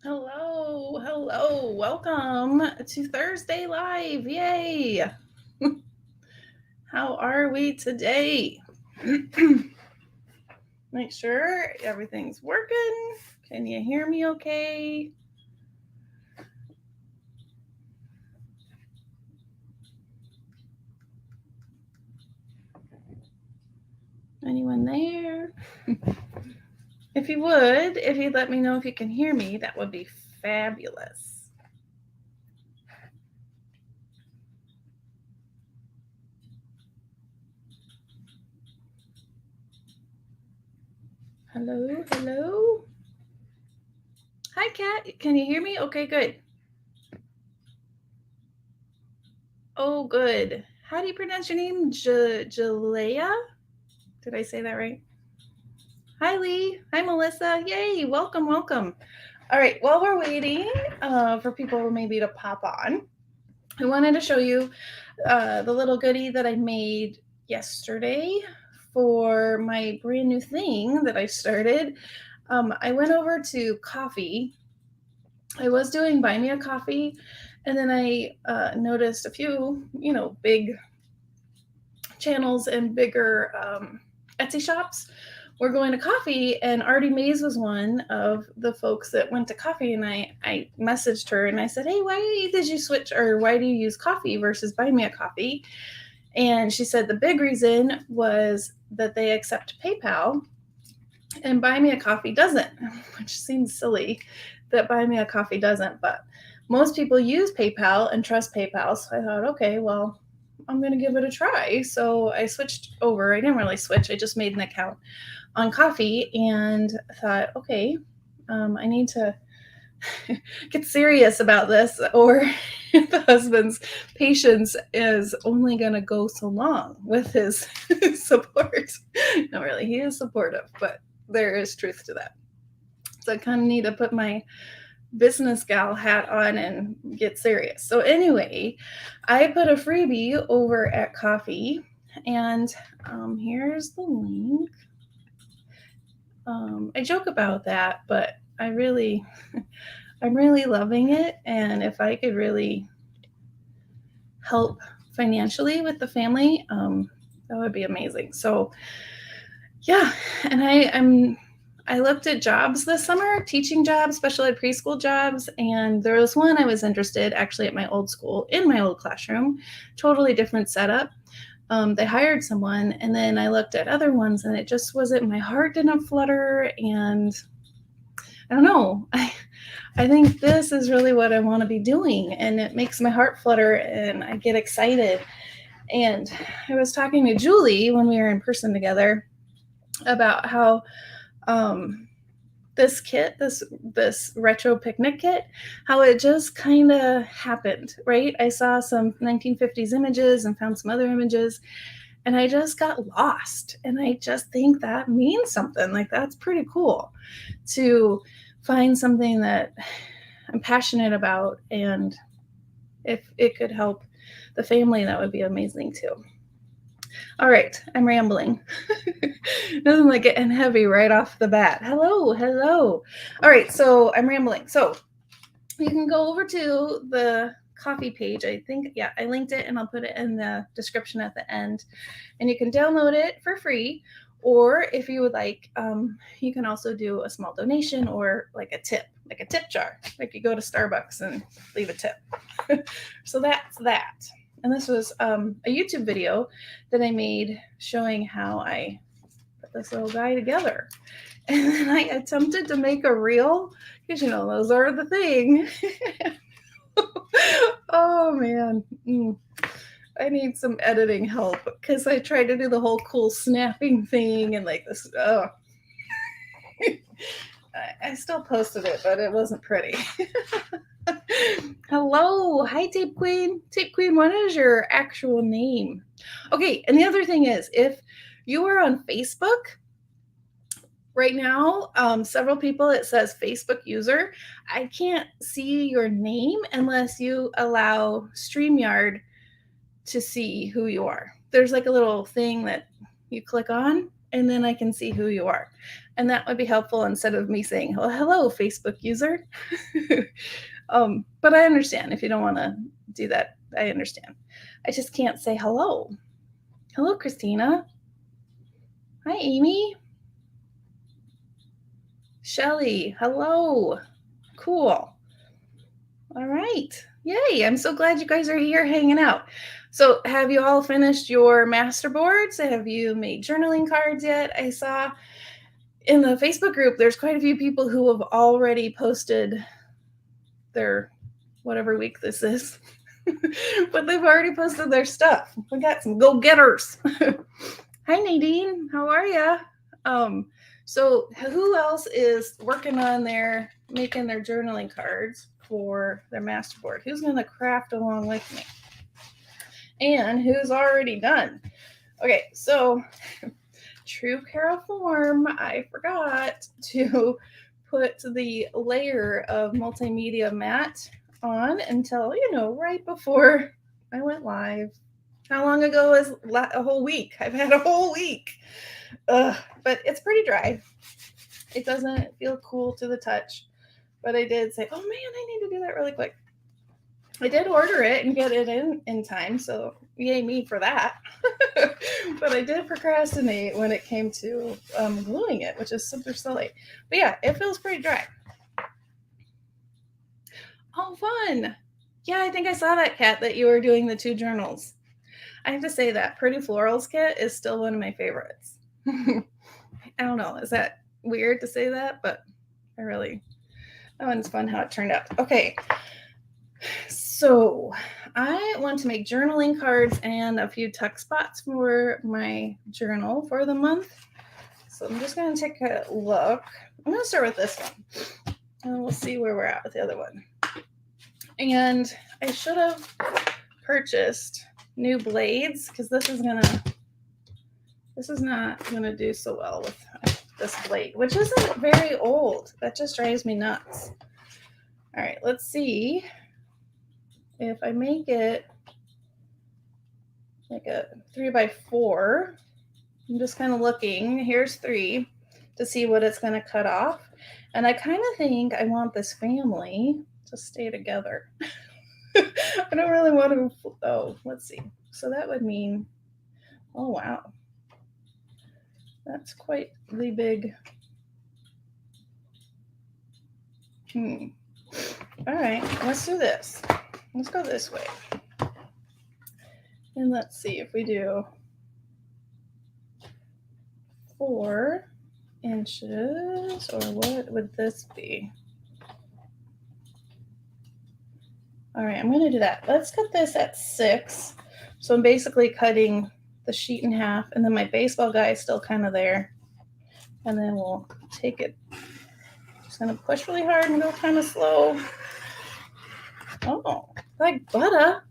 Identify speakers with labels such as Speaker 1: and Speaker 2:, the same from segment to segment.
Speaker 1: Hello, hello. Welcome to Thursday Live. Yay. How are we today? Make sure everything's working. Can you hear me okay? Anyone there? If you'd let me know if you can hear me, that would be fabulous. Hello, hello. Hi, Kat. Can you hear me? Okay, good. Oh, good. How do you pronounce your name? Jalea? Did I say that right? Hi, Lee. Hi, Melissa. Yay. Welcome, welcome. All right. While we're waiting for people maybe to pop on, I wanted to show you the little goodie that I made yesterday for my brand new thing that I started. I went over to coffee. I was doing Buy Me a Coffee, and then I noticed a few, big channels and bigger Etsy shops were going to coffee, and Artie Mays was one of the folks that went to coffee. And I messaged her and I said, hey, why did you switch, or why do you use coffee versus Buy Me a Coffee? And she said the big reason was that they accept PayPal and Buy Me a Coffee doesn't, which seems silly that Buy Me a Coffee doesn't, but most people use PayPal and trust PayPal. So I thought, okay, well, I'm going to give it a try. So I switched over. I didn't really switch. I just made an account on coffee and thought, okay, I need to get serious about this, or the husband's patience is only going to go so long with his support. No, really, he is supportive, but there is truth to that. So I kind of need to put my business gal hat on and get serious. So anyway, I put a freebie over at coffee, and here's the link. I joke about that, but I'm really loving it. And if I could really help financially with the family, that would be amazing. So yeah, and I looked at jobs this summer, teaching jobs, special ed preschool jobs, and there was one I was interested actually at my old school, in my old classroom, totally different setup. They hired someone, and then I looked at other ones, and it just wasn't, my heart didn't flutter, and I don't know. I think this is really what I want to be doing, and it makes my heart flutter, and I get excited. And I was talking to Julie when we were in person together about how this kit, this retro picnic kit, how it just kind of happened, right? I saw some 1950s images and found some other images, and I just got lost. And I just think that means something. Like, that's pretty cool to find something that I'm passionate about, and if it could help the family, that would be amazing too. All right, I'm rambling. Nothing like getting heavy right off the bat. Hello, hello. All right, so I'm rambling. So you can go over to the coffee page. I think, yeah, I linked it, and I'll put it in the description at the end. And you can download it for free. Or if you would like, you can also do a small donation, or like a tip jar. Like you go to Starbucks and leave a tip. So that's that. And this was a YouTube video that I made showing how I put this little guy together. And then I attempted to make a reel, because those are the thing. Oh man. I need some editing help, because I tried to do the whole cool snapping thing and like this. Oh. I still posted it, but it wasn't pretty. Hello. Hi, Tape Queen. Tape Queen, what is your actual name? Okay, and the other thing is, if you are on Facebook right now, several people, it says Facebook user. I can't see your name unless you allow StreamYard to see who you are. There's like a little thing that you click on, and then I can see who you are. And that would be helpful instead of me saying, well, hello, Facebook user. But I understand if you don't want to do that. I understand. I just can't say hello. Hello, Christina. Hi, Amy. Shelly, hello. Cool. All right. Yay. I'm so glad you guys are here hanging out. So have you all finished your masterboards? Have you made journaling cards yet? I saw in the Facebook group, there's quite a few people who have already posted their whatever week this is, but they've already posted their stuff. We got some go-getters. Hi, Nadine. How are you? So who else is working on making their journaling cards for their masterboard? Who's going to craft along with me? And who's already done? Okay, so true Cara form, I forgot to put the layer of multimedia mat on until, right before I went live. How long ago is a whole week? I've had a whole week. But it's pretty dry. It doesn't feel cool to the touch. But I did say, oh man, I need to do that really quick. I did order it and get it in time, so yay me for that. But I did procrastinate when it came to gluing it, which is super silly. But yeah, it feels pretty dry. Oh, fun. Yeah, I think I saw that, Kat, that you were doing the 2 journals. I have to say that Pretty Florals kit is still one of my favorites. I don't know. Is that weird to say that? But that one's fun how it turned out. Okay. So I want to make journaling cards and a few tuck spots for my journal for the month. So I'm just going to take a look. I'm going to start with this one. And we'll see where we're at with the other one. And I should have purchased new blades because this is not going to do so well with this blade, which isn't very old. That just drives me nuts. All right, let's see if I make it like a 3x4. I'm just kind of looking. Here's 3 to see what it's going to cut off. And I kind of think I want this family to stay together. I don't really want to, let's see. So that would mean, oh, wow. That's quite the big. All right, let's do this. Let's go this way. And let's see if we do 4 inches, or what would this be? All right, I'm going to do that. Let's cut this at 6. So I'm basically cutting the sheet in half, and then my baseball guy is still kind of there. And then we'll take it. Just going to push really hard and go kind of slow. Oh, like butter.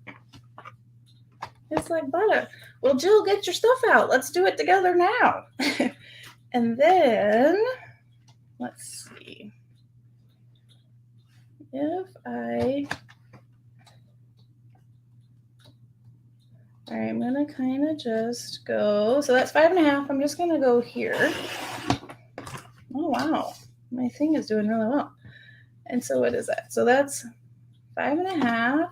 Speaker 1: It's like butter. Well, Jill, get your stuff out. Let's do it together now. And then, let's see. If I... All right, I'm going to kind of just go. So that's 5.5. I'm just going to go here. Oh, wow. My thing is doing really well. And so what is that? So that's 5.5.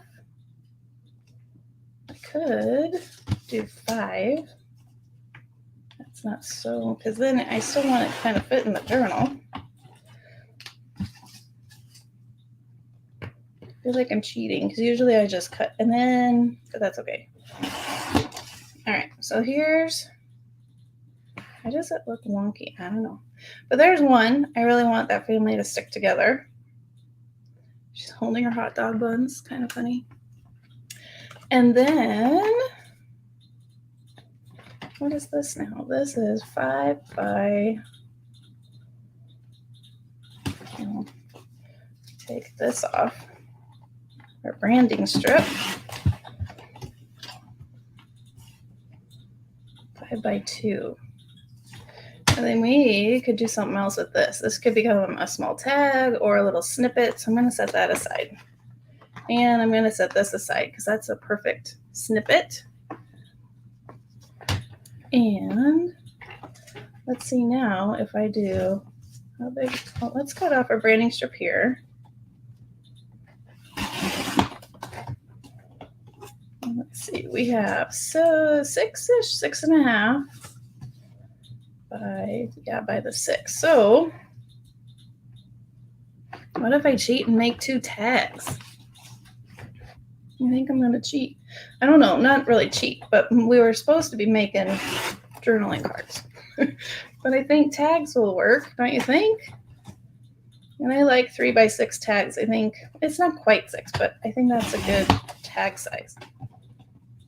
Speaker 1: I could do 5. That's not so, because then I still want it to kind of fit in the journal. I feel like I'm cheating because usually I just cut and then, but that's okay. All right, so here's, why does it look wonky? I don't know. But there's one. I really want that family to stick together. She's holding her hot dog buns. Kind of funny. And then, what is this now? This is 5 by, take this off. Our branding strip. 5 by 2. And then we could do something else with this. This could become a small tag or a little snippet. So I'm going to set that aside. And I'm going to set this aside because that's a perfect snippet. And let's see now if I do, how big, well, let's cut off our branding strip here. Let's see, we have so 6-ish, 6.5 by the 6. So what if I cheat and make 2 tags? You think I'm gonna cheat? I don't know, not really cheat, but we were supposed to be making journaling cards. But I think tags will work, don't you think? And I like 3x6 tags. I think it's not quite 6, but I think that's a good tag size.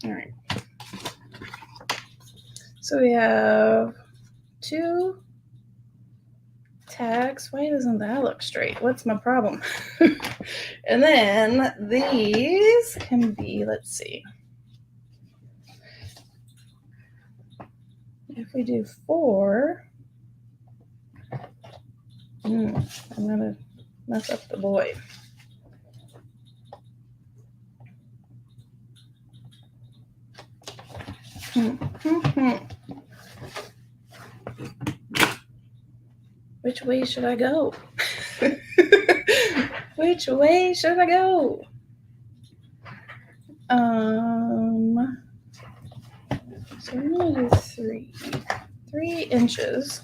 Speaker 1: All right. So we have 2 tags. Why doesn't that look straight? What's my problem? And then these can be, let's see. If we do 4, I'm gonna mess up the boy. Which way should I go? Which way should I go? So I'm gonna do 3 inches.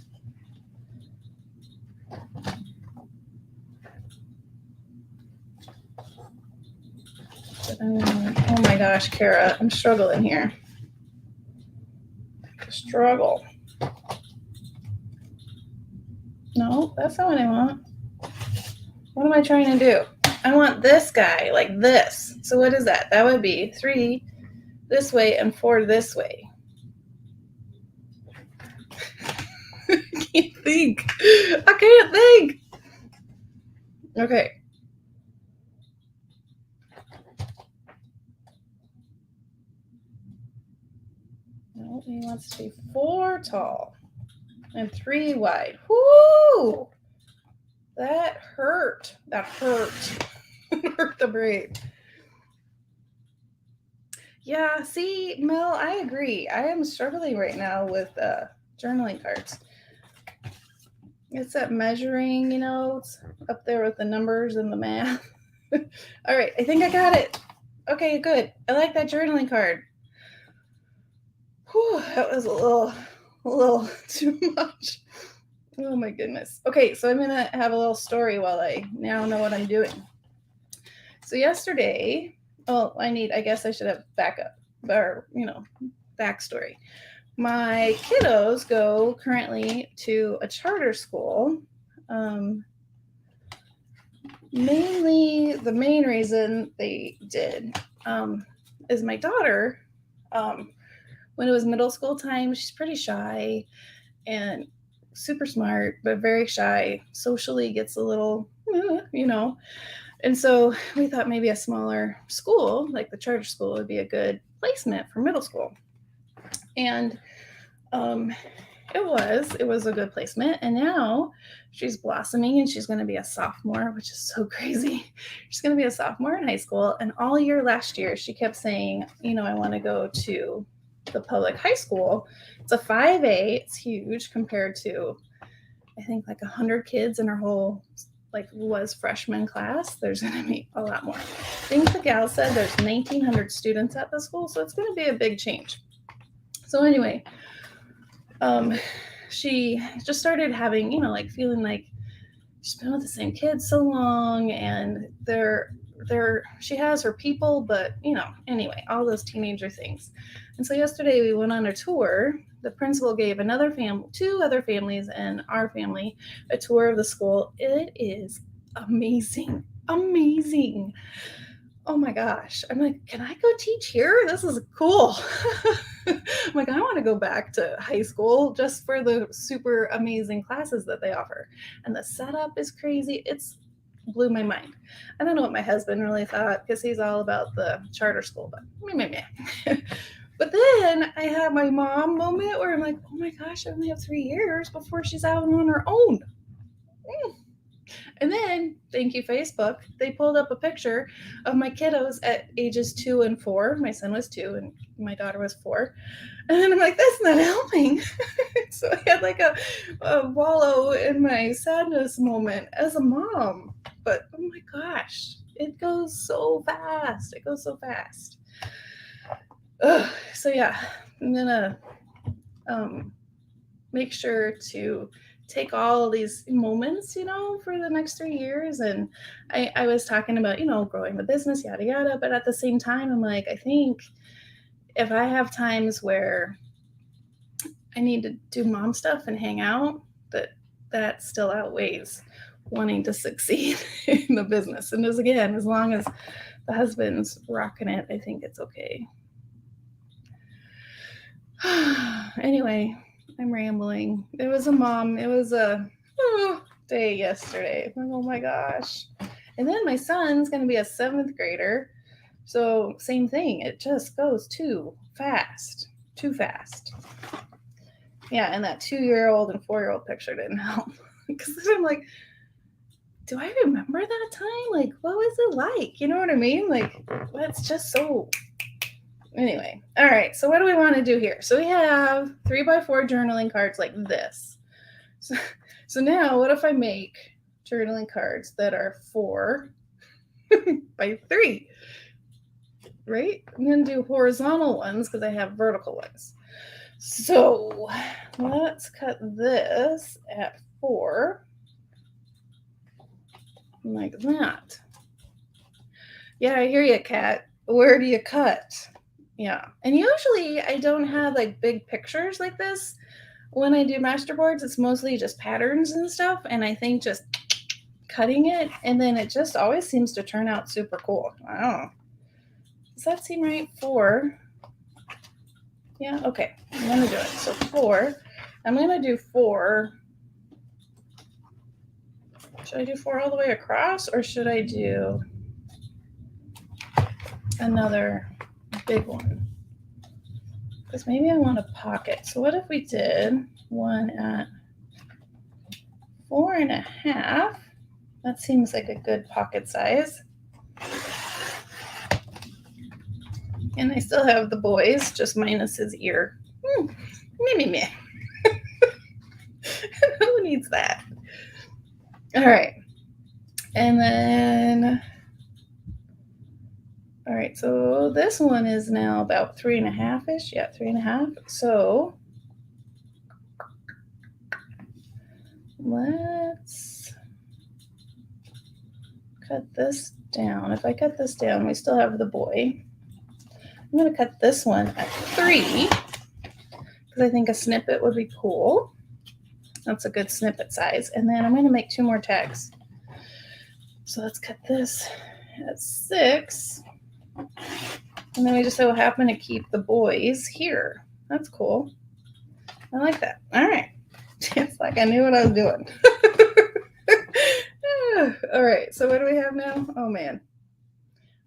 Speaker 1: Oh my gosh, Kara, I'm struggling here. Struggle. No, that's not what I want. What am I trying to do? I want this guy like this. So what is that? That would be 3 this way and 4 this way. I can't think. I can't think. Okay. No, he wants to be 4 tall and 3 wide. Whoo! That hurt. That hurt. Hurt the braid. Yeah, see, Mel, I agree. I am struggling right now with journaling cards. It's that measuring, you know, it's up there with the numbers and the math. All right, I think I got it. Okay, good. I like that journaling card. Whew, that was a little too much. Oh my goodness. Okay, so I'm gonna have a little story while I now know what I'm doing. So yesterday, I guess I should have backup or, backstory. My kiddos go currently to a charter school. Mainly the main reason they did is my daughter, when it was middle school time, she's pretty shy and super smart, but very shy, socially gets a little, and so we thought maybe a smaller school, like the charter school, would be a good placement for middle school. And it was a good placement. And now she's blossoming and she's going to be a sophomore, which is so crazy. She's going to be a sophomore in high school. And all year last year, she kept saying, I want to go to the public high school. It's a 5A. It's huge compared to, I think, like 100 kids in her whole was freshman class. There's going to be a lot more. I think the gal said there's 1,900 students at the school, so it's going to be a big change. So anyway, she just started having, feeling like she's been with the same kids so long, and she has her people, but anyway, all those teenager things. And so yesterday we went on a tour. The principal gave two other families and our family a tour of the school. It is amazing. Amazing. Oh my gosh. I'm like, can I go teach here? This is cool. I'm like, I want to go back to high school just for the super amazing classes that they offer. And the setup is crazy. It's blew my mind. I don't know what my husband really thought because he's all about the charter school, but meh. But then I had my mom moment where I'm like, oh my gosh, I only have 3 years before she's out on her own. And then, thank you, Facebook, they pulled up a picture of my kiddos at ages 2 and 4. My son was 2 and my daughter was 4. And then I'm like, that's not helping. So I had like a wallow in my sadness moment as a mom. But oh my gosh, it goes so fast. It goes so fast. Ugh. So yeah, I'm gonna make sure to take all of these moments, for the next 3 years. And I was talking about, growing the business, yada, yada. But at the same time, I'm like, I think if I have times where I need to do mom stuff and hang out, that still outweighs wanting to succeed in the business. And as long as the husband's rocking it, I think it's okay. Anyway, I'm rambling. It was a day yesterday. Oh my gosh. And then my son's going to be a 7th grader. So same thing. It just goes too fast. Yeah, and that 2-year-old and 4-year-old picture didn't help. Because I'm like, do I remember that time? Like, what was it like? You know what I mean? Like, it's just so... Anyway, all right, so what do we want to do here? So we have 3x4 journaling cards like this. So now what if I make journaling cards that are 4 by 3, right? I'm going to do horizontal ones because I have vertical ones. So let's cut this at 4 like that. Yeah, I hear you, Kat. Where do you cut? Yeah. And usually I don't have like big pictures like this. When I do masterboards, it's mostly just patterns and stuff. And I think just cutting it, and then it just always seems to turn out super cool. I don't know. Does that seem right? 4. Yeah, okay. I'm going to do it. So 4. I'm going to do 4. Should I do 4 all the way across, or should I do another big one? Because maybe I want a pocket. So what if we did one at 4.5? That seems like a good pocket size. And I still have the boys, just minus his ear. Meh. Who needs that? All right. And then... All right, so this one is now about 3.5-ish. Yeah, 3.5. So let's cut this down. If I cut this down, we still have the boy. I'm going to cut this one at 3 because I think a snippet would be cool. That's a good snippet size. And then I'm going to make 2 more tags. So let's cut this at 6. And then we just so happen to keep the boys here. That's cool. I like that. All right. It's like I knew what I was doing. All right. So what do we have now? Oh, man.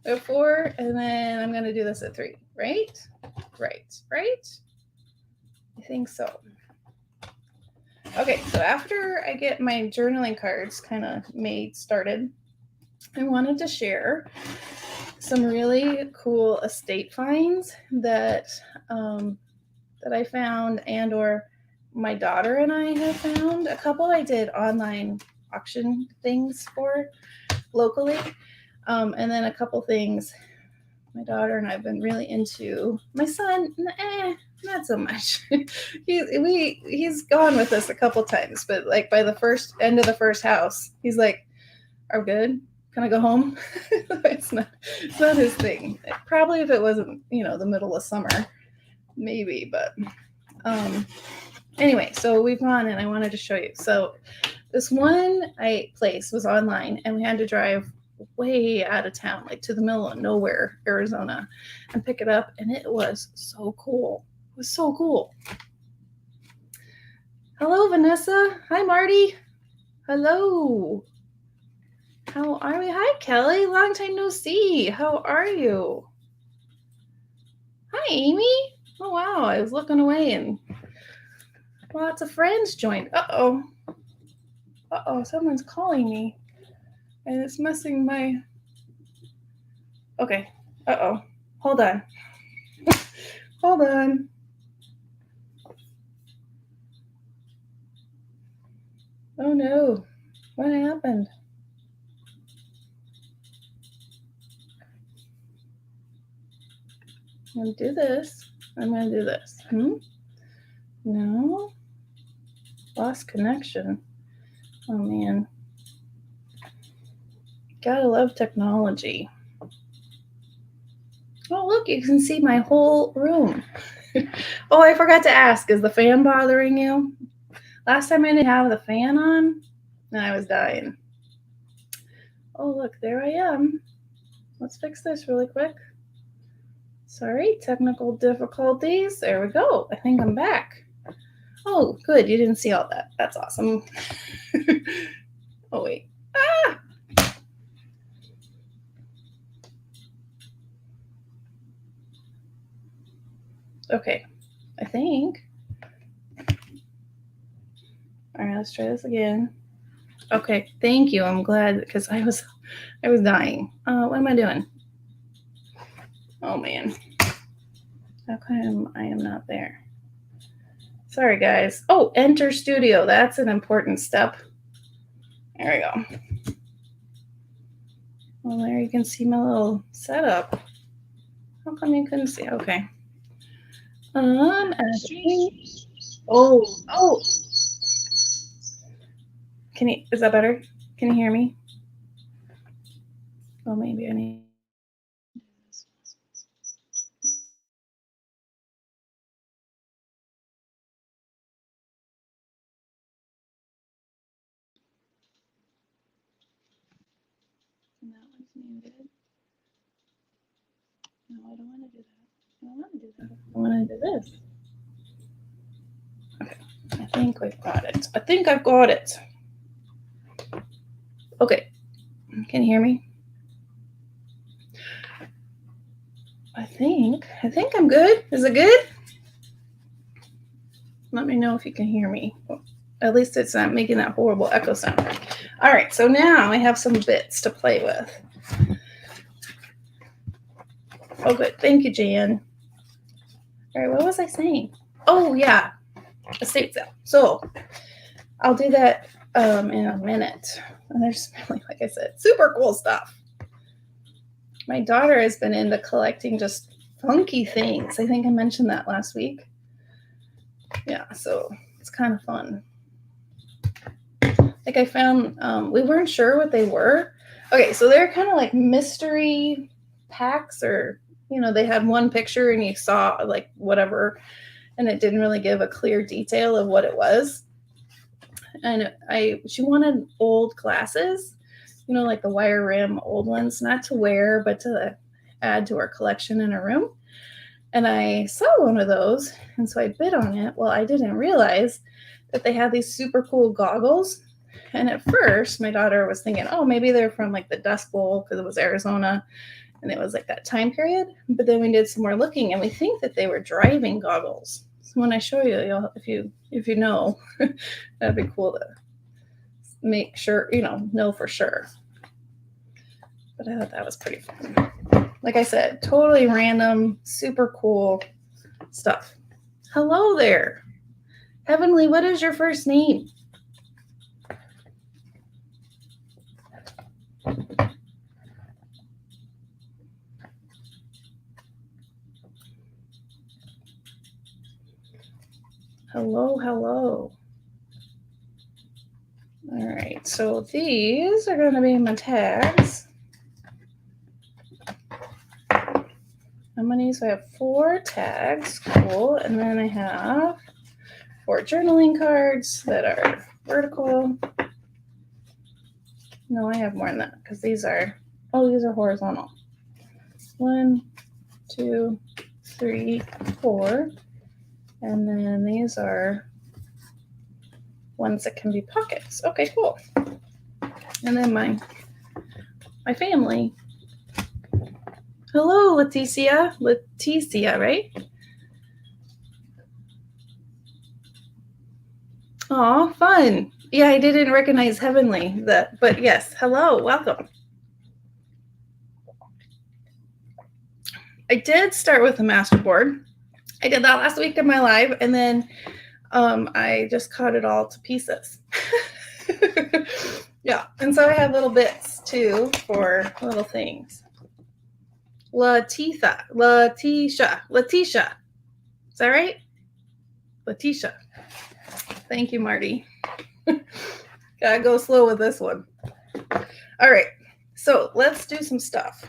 Speaker 1: We have 4, and then I'm going to do this at 3. Right? Right? I think so. Okay. So after I get my journaling cards kind of started, I wanted to share some really cool estate finds that I found, and or my daughter and I have found. A couple I did online auction things for locally, and then a couple things my daughter and I have been really into. My son, not so much. He's gone with us a couple times, but like by the end of the first house, he's like, "Are we good? Can I go home?" It's not his thing. Probably if it wasn't, the middle of summer, maybe. But anyway, so we've gone, and I wanted to show you. So this one place was online, and we had to drive way out of town, like to the middle of nowhere, Arizona, and pick it up. And it was so cool. It was so cool. Hello, Vanessa. Hi, Marty. Hello. How are we? Hi, Kelly. Long time no see. How are you? Hi, Amy. Oh, wow. I was looking away and lots of friends joined. Uh-oh. Someone's calling me. And it's messing my, okay. Uh-oh. Hold on. Hold on. Oh no. What happened? I'm going to do this. I'm going to do this. No. Lost connection. Oh man. Gotta love technology. Oh, look, you can see my whole room. Oh, I forgot to ask, is the fan bothering you? Last time I didn't have the fan on, and I was dying. Oh, look, there I am. Let's fix this really quick. Sorry, technical difficulties. There we go. I think I'm back. Oh, good. You didn't see all that. That's awesome. Oh, wait. Ah! Okay, I think. All right, let's try this again. Okay, thank you. I'm glad because I was dying. What am I doing? Oh man, how come I am not there? Sorry, guys. Oh, enter studio. That's an important step. There we go. Well, there you can see my little setup. How come you couldn't see? Okay. Oh. Can you? Is that better? Can you hear me? Oh, maybe I need. And that one's muted. No, I don't want to do that. I don't want to do that. I want to do this. Okay. I think we've got it. I think I've got it. Okay. Can you hear me? I think I'm good. Is it good? Let me know if you can hear me. At least it's not making that horrible echo sound. All right, so now I have some bits to play with. Oh, good. Thank you, Jan. All right, what was I saying? Oh, yeah, estate sale. So I'll do that in a minute. And there's really, like I said, super cool stuff. My daughter has been into collecting just funky things. I think I mentioned that last week. Yeah, so it's kind of fun. Like I found, we weren't sure what they were. Okay, so they're kind of like mystery packs, or, you know, they had one picture and you saw like whatever, and it didn't really give a clear detail of what it was. And she wanted old glasses, you know, like the wire rim old ones, not to wear, but to add to our collection in her room. And I saw one of those, and so I bid on it. Well, I didn't realize that they had these super cool goggles. And at first, my daughter was thinking, oh, maybe they're from like the Dust Bowl because it was Arizona and it was like that time period. But then we did some more looking, and we think that they were driving goggles. So when I show you, if you know, that'd be cool to make sure, know for sure. But I thought that was pretty fun. Like I said, totally random, super cool stuff. Hello there. Heavenly, what is your first name? Hello, hello. All right, so these are going to be my tags. How many? So I have 4 tags. Cool. And then I have 4 journaling cards that are vertical. No, I have more than that because these are horizontal. 1, 2, 3, 4. And then these are ones that can be pockets. Okay, cool. And then my family. Hello, Leticia. Leticia, right? Aw, fun. Yeah, I didn't recognize Heavenly, but yes, hello, welcome. I did start with a masterboard. I did that last week in my live, and then I just cut it all to pieces. Yeah, and so I have little bits too for little things. Leticia. Is that right? Leticia. Thank you, Marty. Gotta go slow with this one. All right, so let's do some stuff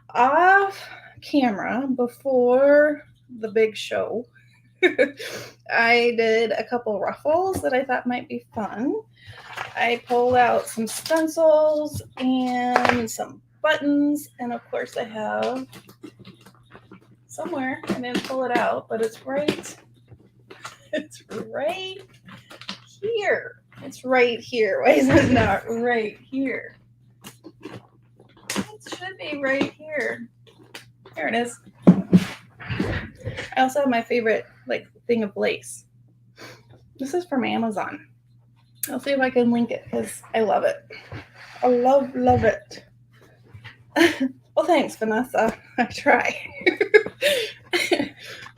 Speaker 1: off camera before the big show. I did a couple ruffles that I thought might be fun. I pulled out some stencils and some buttons, and of course I have somewhere, I didn't pull it out, but it's right here. It's right here. Why is it not right here? It should be right here. There it is. I also have my favorite thing of lace. This is from Amazon. I'll see if I can link it because I love it. I love it. Well, thanks, Vanessa. I try.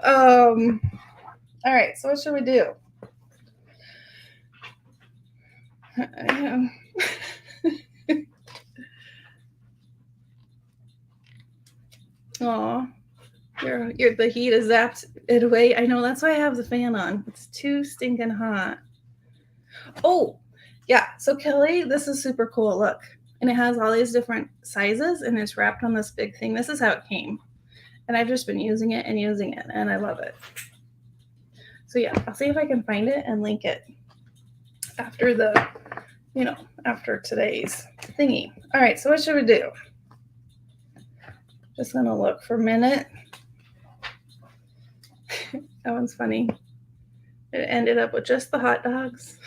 Speaker 1: All right, so what should we do? Aw, the heat has zapped it away. I know, that's why I have the fan on. It's too stinking hot. Oh, yeah. So Kelly, this is super cool. Look, and it has all these different sizes, and it's wrapped on this big thing. This is how it came, and I've just been using it, and I love it. So yeah, I'll see if I can find it and link it after after today's thingy. All right, so what should we do? Just gonna look for a minute. That one's funny. It ended up with just the hot dogs.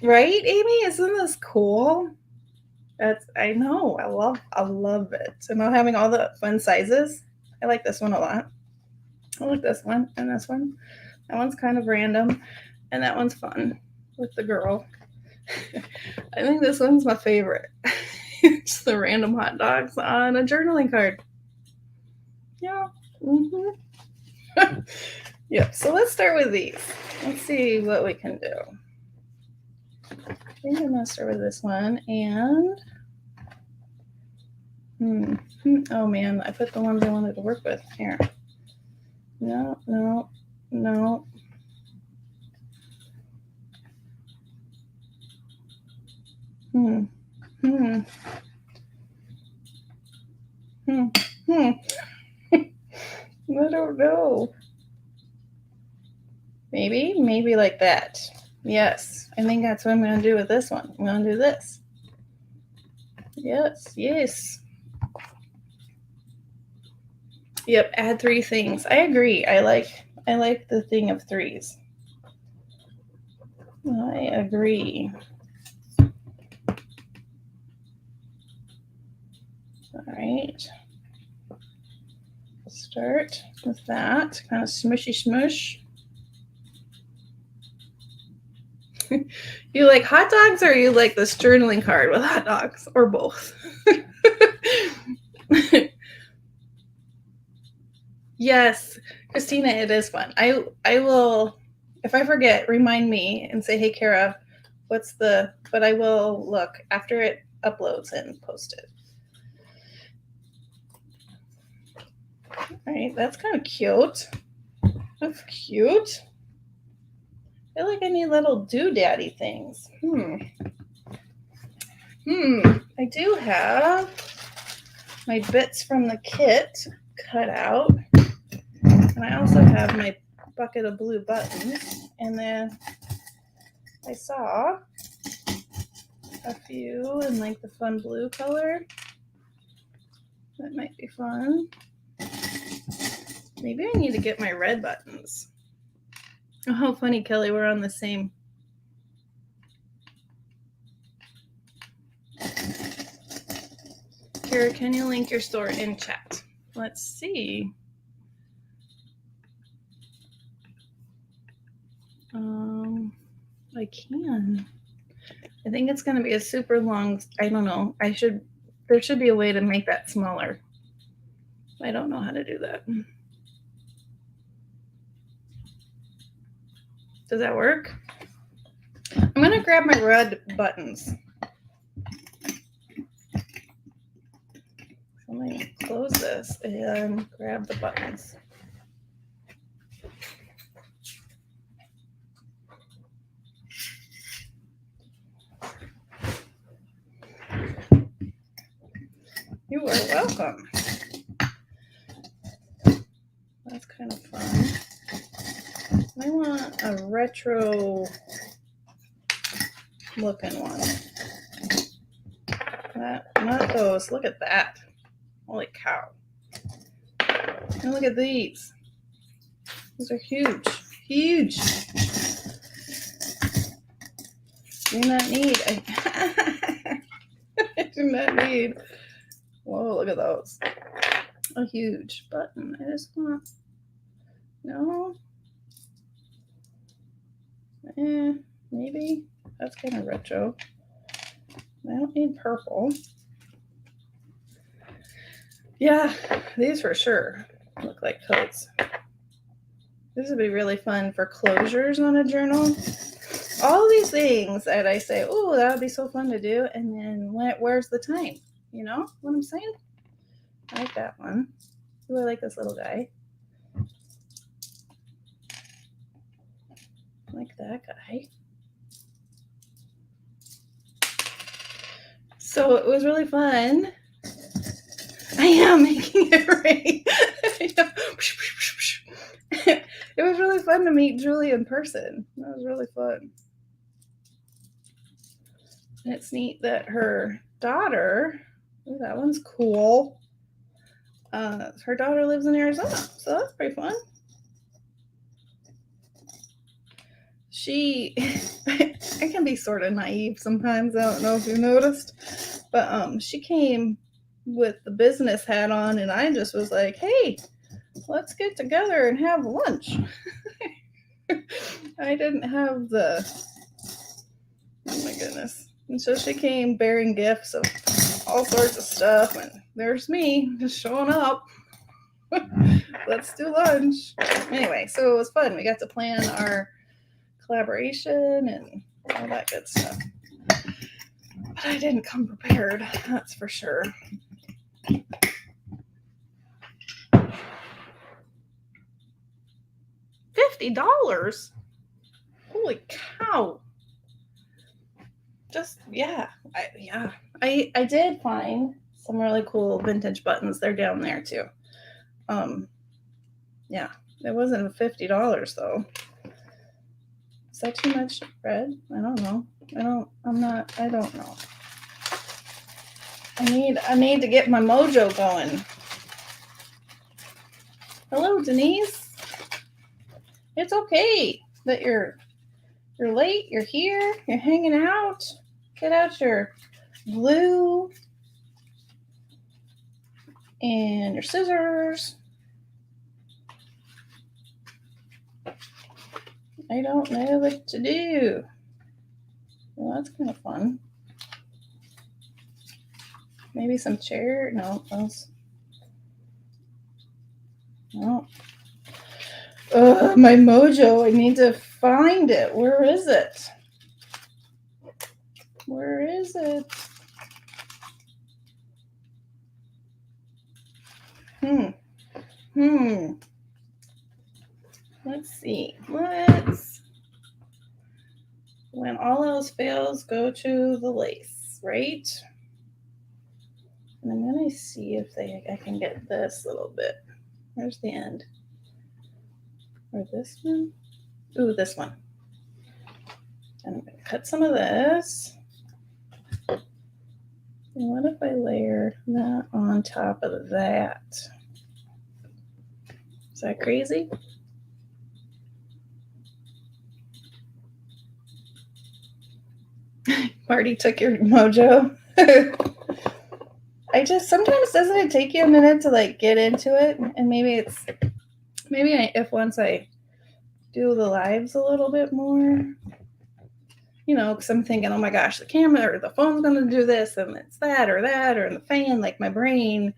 Speaker 1: Right, Amy? Isn't this cool? I know. I love it. And I'm having all the fun sizes. I like this one a lot. I like this one and this one. That one's kind of random, and that one's fun with the girl. I think this one's my favorite. It's the random hot dogs on a journaling card. Yeah. Mm-hmm. Yep. So let's start with these. Let's see what we can do. I think I'm gonna start with this one, and oh man, I put the ones I wanted to work with here. No. I don't know. Maybe like that. Yes, I think that's what I'm going to do with this one. I'm going to do this. Yes. Yep, add 3 things. I agree. I like the thing of 3s. I agree. All right. Start with that. Kind of smushy smush. You like hot dogs, or you like this journaling card with hot dogs, or both? Yes, Christina, it is fun. I will, if I forget, remind me and say, hey, Kara, but I will look after it uploads and post it. All right, that's kind of cute. That's cute. I feel like I need little doodaddy things. I do have my bits from the kit cut out. And I also have my bucket of blue buttons. And then I saw a few in like the fun blue color. That might be fun. Maybe I need to get my red buttons. Oh, how funny, Kelly. We're on the same. Kara, can you link your store in chat? Let's see. I can. I think it's going to be a super long, I don't know. There should be a way to make that smaller. I don't know how to do that. Does that work? I'm going to grab my red buttons. Let me close this and grab the buttons. You are welcome. That's kind of fun. I want a retro looking one. Not those. Look at that. Holy cow. And look at these. These are huge. Huge. Do not need. I do not need. Whoa, look at those. A huge button. I just want. No. Maybe. That's kind of retro. I don't need purple. Yeah, these for sure look like coats. This would be really fun for closures on a journal. All these things that I say, oh, that would be so fun to do. And then where's the time? You know what I'm saying? I like that one. Ooh, I like this little guy. I like that guy. So it was really fun. I am making it rain. It was really fun to meet Julie in person. That was really fun. And it's neat that her daughter, ooh, that one's cool. Her daughter lives in Arizona, so that's pretty fun. I can be sort of naive sometimes. I don't know if you noticed, but she came with the business hat on, and I just was like, hey, let's get together and have lunch. I didn't have oh my goodness. And so she came bearing gifts of all sorts of stuff, and there's me just showing up. Let's do lunch. Anyway, so it was fun. We got to plan our collaboration and all that good stuff. But I didn't come prepared, that's for sure. $50? Holy cow. Just, yeah. I did find some really cool vintage buttons. They're down there too. Yeah, it wasn't $50 though. Is that too much red? I don't know. I don't know. I need to get my mojo going. Hello, Denise. It's okay that you're late, you're here, you're hanging out. Get out your glue and your scissors. I don't know what to do. Well, that's kind of fun. Maybe some chair. No, those. No. My mojo. I need to find it. Where is it? Where is it? Let's see. When all else fails, go to the lace, right? And I'm going to see if I can get this little bit. Where's the end? Or this one? Ooh, this one. And I'm going to cut some of this. And what if I layer that on top of that? Is that crazy? Marty took your mojo. Sometimes doesn't it take you a minute to like get into it? And maybe if once I do the lives a little bit more, you know, because I'm thinking, oh my gosh, the camera or the phone's going to do this and it's that or the fan. Like my brain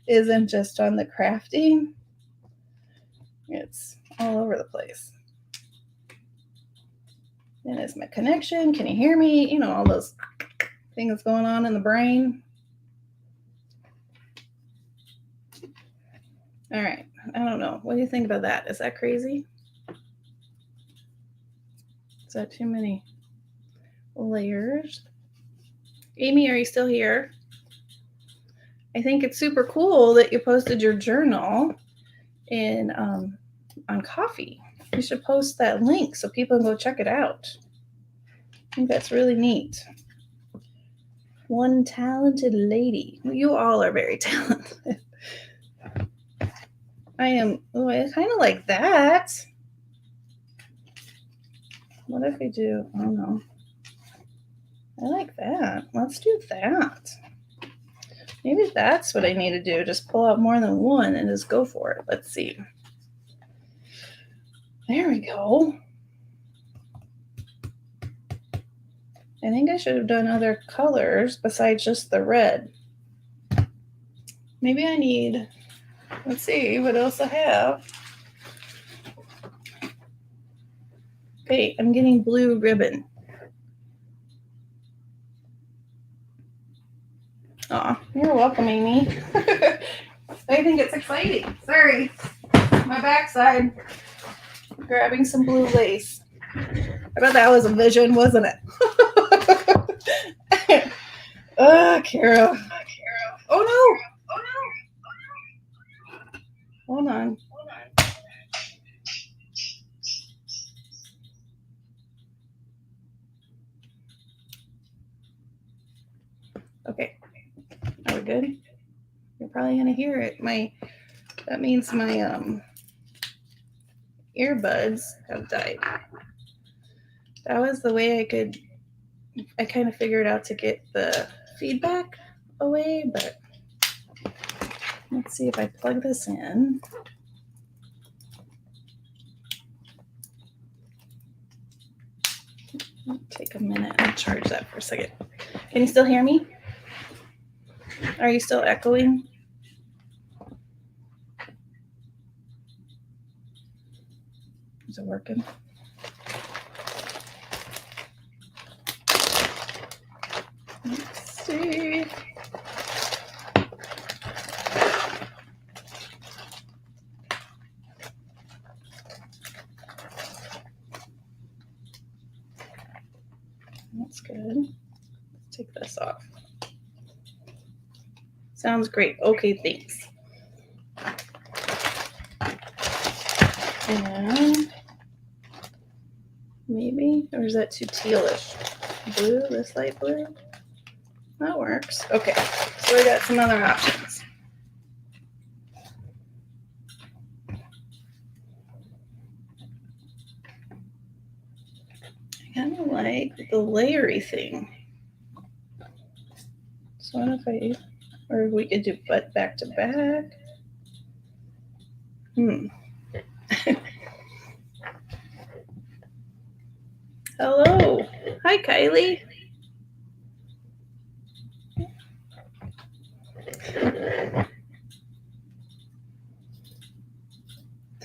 Speaker 1: isn't just on the crafting. It's all over the place. And is my connection? Can you hear me? You know, all those things going on in the brain. All right. I don't know. What do you think about that? Is that crazy? Is that too many layers? Amy, are you still here? I think it's super cool that you posted your journal in on Coffee. You should post that link so people can go check it out. I think that's really neat. One talented lady. You all are very talented. I am. Oh, I kind of like that. What if we do? I don't know. I like that. Let's do that. Maybe that's what I need to do. Just pull out more than one and just go for it. Let's see. There we go. I think I should have done other colors besides just the red. Maybe I need, let's see what else I have. Okay, I'm getting blue ribbon. Aw, you're welcome, Amy. I think it's exciting. Sorry, my backside. Grabbing some blue lace. I bet that was a vision, wasn't it? Cara. Oh no! Hold on. Okay. Are we good? You're probably gonna hear it. That means my earbuds have died. That was the way I kind of figured out to get the feedback away, but let's see if I plug this in. It'll take a minute and charge that for a second. Can you still hear me? Are you still echoing? Is it working? Let's see. That's good. Let's take this off. Sounds great. Okay, thanks. And maybe, or is that too tealish? Blue, this light blue? That works. Okay, so we got some other options. I kind of like the layery thing. So what if or we could do butt back to back. Hello. Hi, Kylie.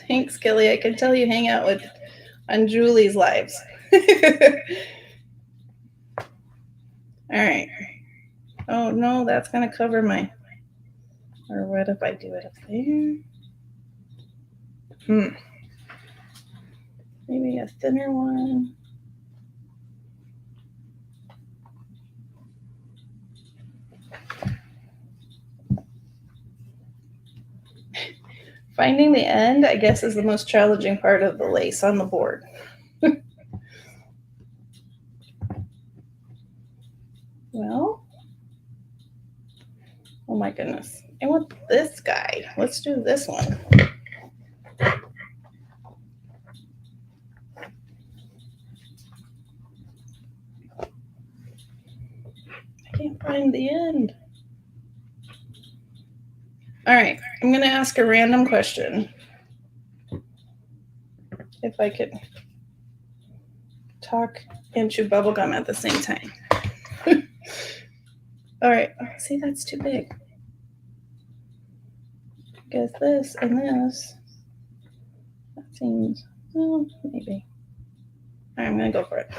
Speaker 1: Thanks, Kelly. I can tell you hang out on Julie's lives. All right. Oh, no, that's going to cover or what if I do it up there? Maybe a thinner one. Finding the end, I guess, is the most challenging part of the lace on the board. Well, oh my goodness. I want this guy. Let's do this one. I can't find the end. All right, I'm going to ask a random question. If I could talk and chew bubble gum at the same time. All right. Oh, see, that's too big. Because this and this, that seems, well, maybe. All right, I'm going to go for it.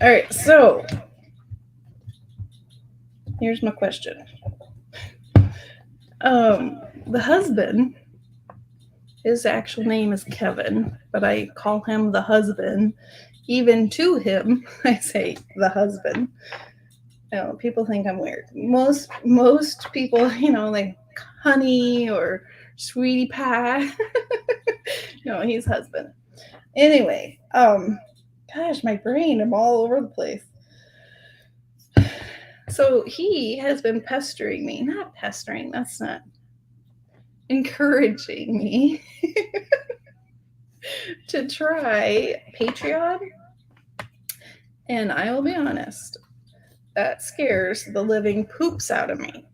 Speaker 1: All right, so here's my question. The husband, his actual name is Kevin, but I call him the husband. Even to him, I say the husband. You know, people think I'm weird. Most people, you know, like honey or sweetie pie. No, he's husband. Anyway, gosh, my brain, I'm all over the place. So he has been pestering me, not pestering, that's not, encouraging me to try Patreon. And I will be honest, that scares the living poops out of me.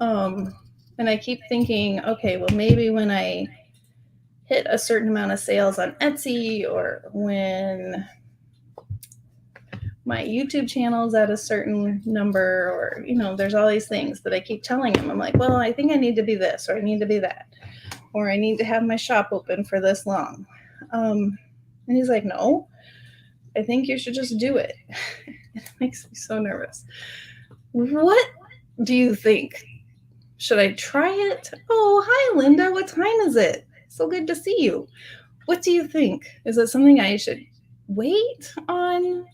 Speaker 1: And I keep thinking, okay, well, maybe when I hit a certain amount of sales on Etsy, or when my YouTube channel's at a certain number, or, you know, there's all these things that I keep telling him. I'm like, well, I think I need to be this, or I need to be that, or I need to have my shop open for this long. And he's like, no, I think you should just do it. It makes me so nervous. What do you think? Should I try it? Oh, hi, Linda. What time is it? So good to see you. What do you think? Is it something I should wait on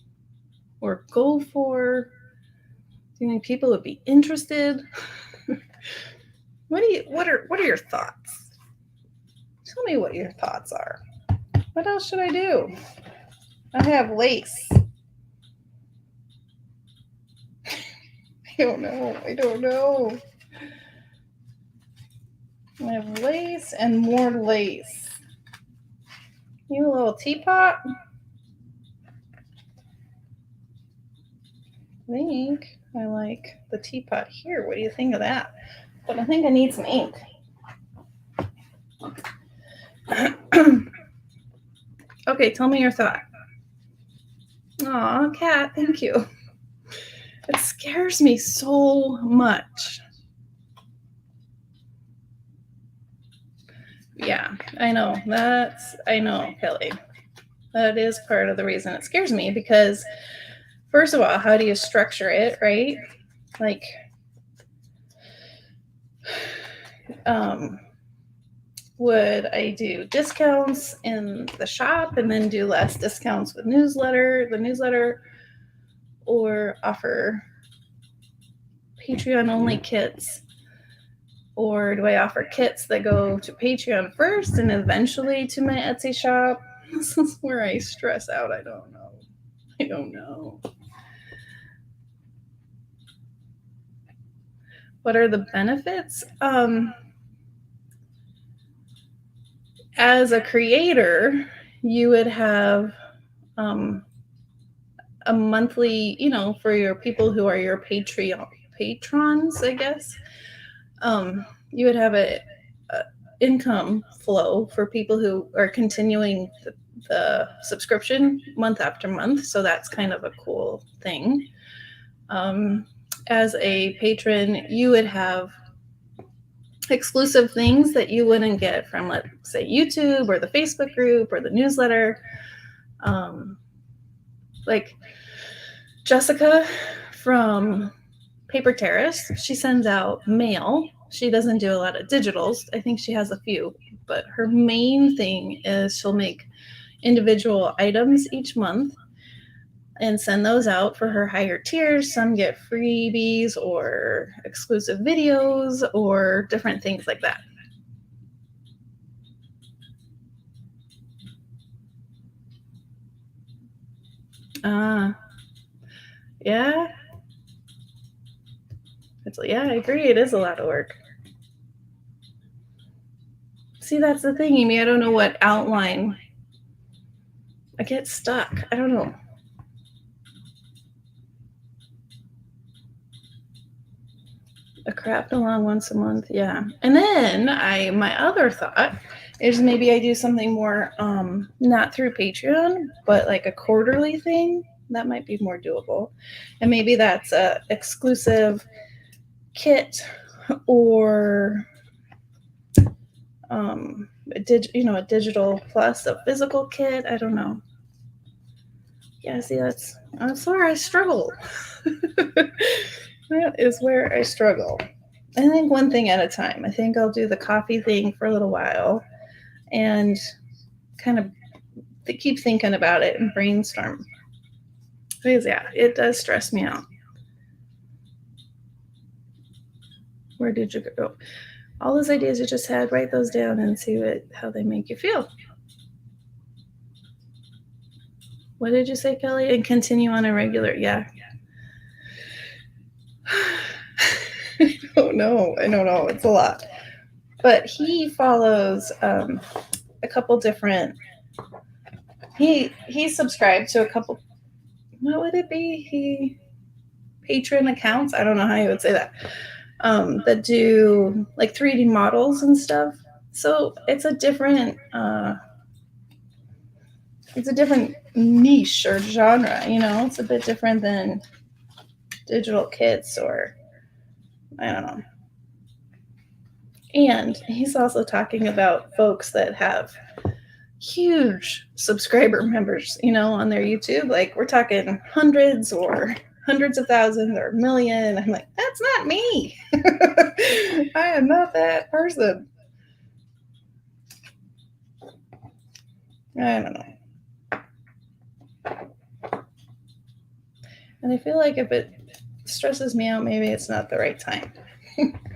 Speaker 1: or go for? Do you think people would be interested? What are your thoughts? Tell me what your thoughts are. What else should I do? I have lace. I don't know. I have lace and more lace. You a little teapot? I think I like the teapot here. What do you think of that? But I think I need some ink. Okay, tell me your thought. Aw, Kat, thank you. It scares me so much. Yeah, I know. I know, Kelly. That is part of the reason it scares me, because first of all, how do you structure it, right? Like, would I do discounts in the shop and then do less discounts with the newsletter, or offer Patreon only kits? Or do I offer kits that go to Patreon first and eventually to my Etsy shop? This is where I stress out. I don't know. What are the benefits? As a creator, you would have a monthly, you know, for your people who are your patrons, I guess. You would have a income flow for people who are continuing the subscription month after month. So that's kind of a cool thing. As a patron, you would have exclusive things that you wouldn't get from, let's say, YouTube or the Facebook group or the newsletter. Like Jessica from Paper Terrace, she sends out mail. She doesn't do a lot of digitals. I think she has a few, but her main thing is she'll make individual items each month and send those out for her higher tiers. Some get freebies or exclusive videos or different things like that. Yeah. Yeah, I agree. It is a lot of work. See, that's the thing, Amy. I don't know what outline. I get stuck. I don't know. A craft along once a month, yeah. And then my other thought is maybe I do something more not through Patreon, but like a quarterly thing. That might be more doable. And maybe that's a exclusive kit or a digital plus a physical kit. I don't know. Yeah, see, that's where I struggle. That is where I struggle. I think one thing at a time. I think I'll do the coffee thing for a little while and kind of keep thinking about it and brainstorm. Because, yeah, it does stress me out. Where did you go? All those ideas you just had, write those down and see how they make you feel. What did you say, Kelly? And continue on a regular, yeah. I don't know. It's a lot. But he follows a couple different. He subscribed to a couple. What would it be? Patron accounts. I don't know how you would say that. That do like 3D models and stuff. So it's a different niche or genre. It's a bit different than digital kits or I don't know. And he's also talking about folks that have huge subscriber numbers, on their YouTube. Like we're talking hundreds of thousands or a million. I'm like, that's not me. I am not that person. I don't know. And I feel like if it stresses me out, maybe it's not the right time.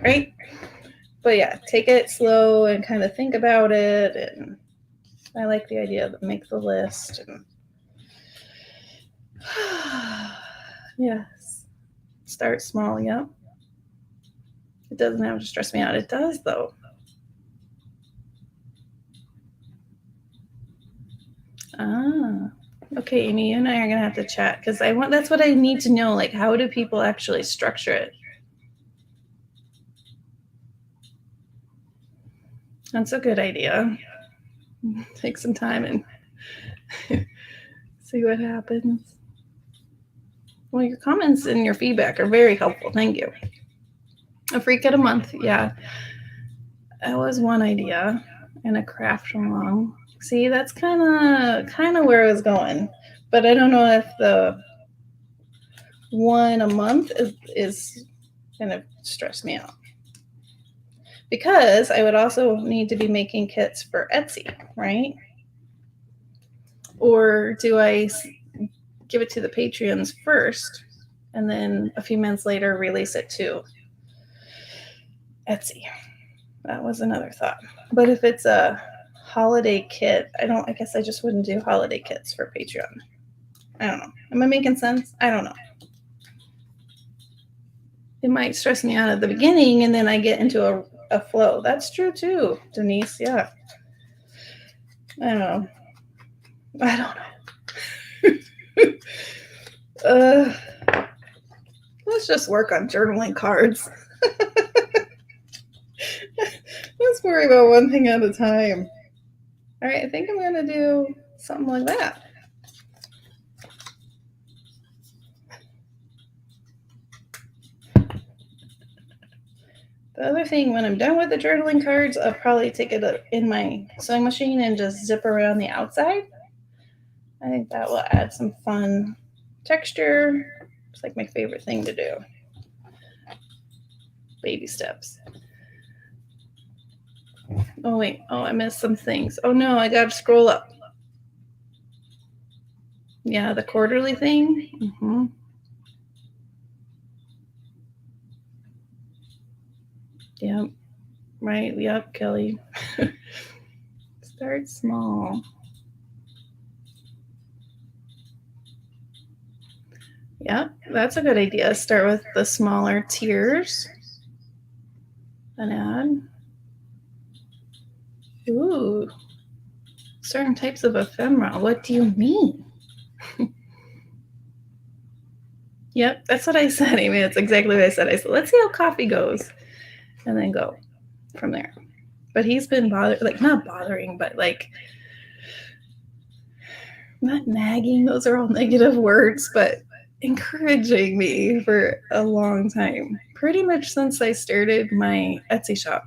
Speaker 1: Right? But yeah, take it slow and kind of think about it. And I like the idea of make the list. And yes. Start small, yeah. It doesn't have to stress me out. It does, though. Okay, Amy, you and I are gonna have to chat because that's what I need to know. Like, how do people actually structure it? That's a good idea. Take some time and see what happens. Well, your comments and your feedback are very helpful. Thank you. A free kit a month, yeah. That was one idea, and a craft along. See, that's kind of where I was going, but I don't know if the one a month is going to stress me out. Because I would also need to be making kits for Etsy, right? Or do I give it to the Patreons first and then a few months later release it to Etsy? That was another thought. But if it's a holiday kit, I guess I just wouldn't do holiday kits for Patreon. I don't know. Am I making sense? I don't know. It might stress me out at the beginning and then I get into a flow. That's true too, Denise. Yeah. I don't know. Let's just work on journaling cards. Let's worry about one thing at a time. All right, I think I'm going to do something like that. The other thing, when I'm done with the journaling cards, I'll probably take it in my sewing machine and just zip around the outside. I think that will add some fun texture. It's like my favorite thing to do. Baby steps. Oh, wait. Oh, I missed some things. Oh, no, I got to scroll up. Yeah, the quarterly thing. Mm-hmm. Yep. Right. Yep, Kelly. Start small. Yep, that's a good idea. Start with the smaller tiers and add. Ooh, certain types of ephemera. What do you mean? Yep, that's what I said, Amy. That's exactly what I said. I said, let's see how coffee goes and then go from there. But he's been not bothering, but like not nagging. Those are all negative words, but encouraging me for a long time. Pretty much since I started my Etsy shop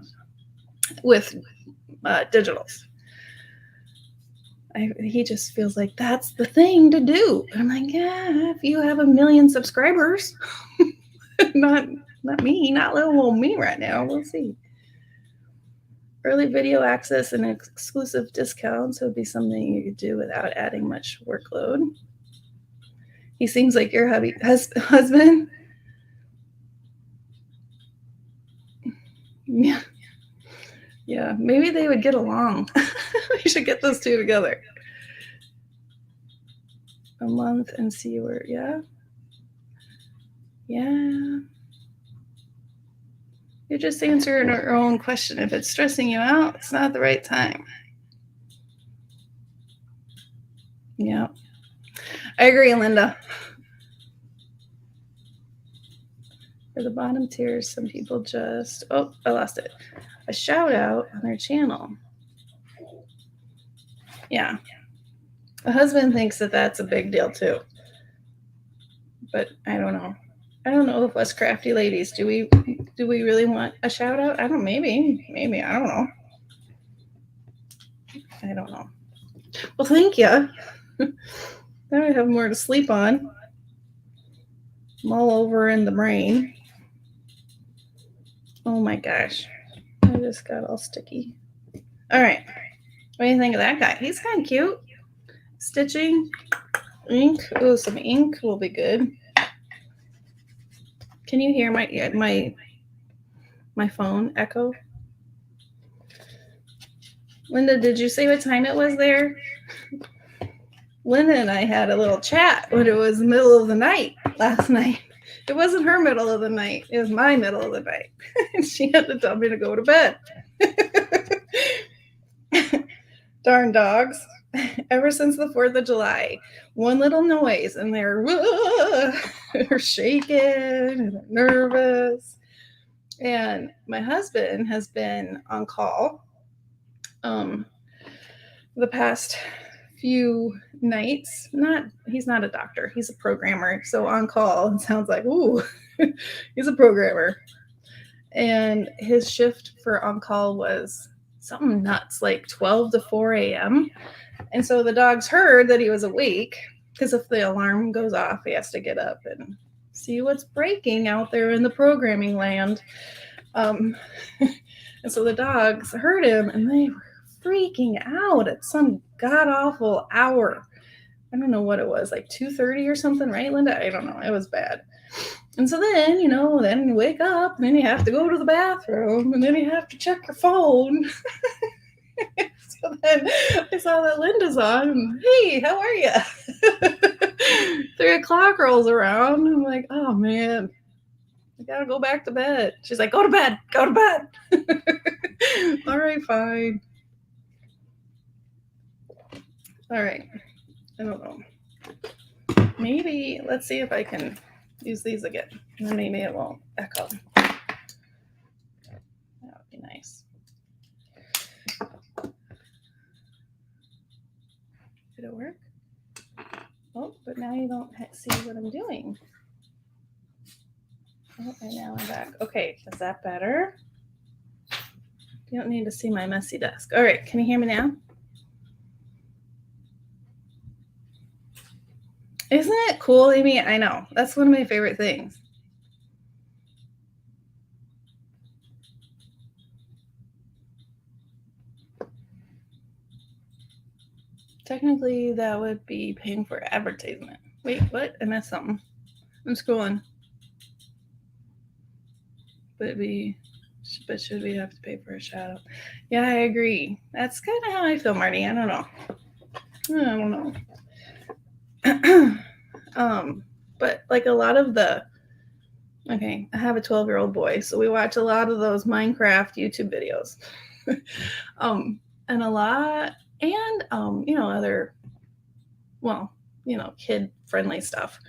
Speaker 1: with digitals. He just feels like that's the thing to do. And I'm like, yeah, if you have 1 million subscribers, not me, not little old me right now. We'll see. Early video access and exclusive discounts would be something you could do without adding much workload. He seems like your husband. Yeah. Yeah, maybe they would get along. We should get those two together. A month and see where, yeah. Yeah. You're just answering your own question. If it's stressing you out, it's not the right time. Yeah. I agree, Linda. For the bottom tiers, some people just, oh, I lost it. A shout out on their channel. Yeah. The husband thinks that that's a big deal too. But I don't know. I don't know if us crafty ladies, do we really want a shout out? I don't, maybe, I don't know. I don't know. Well, thank you. Now I have more to sleep on. Mull over in the brain. Oh my gosh. I just got all sticky. All right. What do you think of that guy? He's kind of cute. Stitching. Ink. Oh, some ink will be good. Can you hear my phone echo? Linda, did you say what time it was there? Linda and I had a little chat when it was the middle of the night last night. It wasn't her middle of the night. It was my middle of the night. And she had to tell me to go to bed. Darn dogs. Ever since the 4th of July, one little noise and they're shaking and they're nervous. And my husband has been on call the past few nights. He's not a doctor, he's a programmer. So on call, it sounds like, ooh, he's a programmer. And his shift for on call was something nuts, like 12 to 4 a.m. And so the dogs heard that he was awake, because if the alarm goes off, he has to get up and see what's breaking out there in the programming land. And so the dogs heard him and they were freaking out at some god-awful hour. I don't know what it was, like 2:30 or something, right, Linda? I don't know. It was bad. And so then, then you wake up and then you have to go to the bathroom and then you have to check your phone. So then I saw that Linda's on. And, hey, how are you? 3:00 rolls around. I'm like, oh man, I gotta go back to bed. She's like, go to bed. All right, fine. All right. I don't know. Maybe let's see if I can use these again. Maybe it won't echo. That would be nice. Did it work? Oh, but now you don't see what I'm doing. Oh, and now I'm back. Okay, is that better? You don't need to see my messy desk. All right, can you hear me now? Isn't it cool, Amy? I know. That's one of my favorite things. Technically, that would be paying for advertisement. Wait, what? I missed something. I'm scrolling. But should we have to pay for a shout out? Yeah, I agree. That's kind of how I feel, Marty. I don't know. But like a lot of I have a 12-year-old boy, so we watch a lot of those Minecraft YouTube videos. And a lot, and other, kid friendly stuff.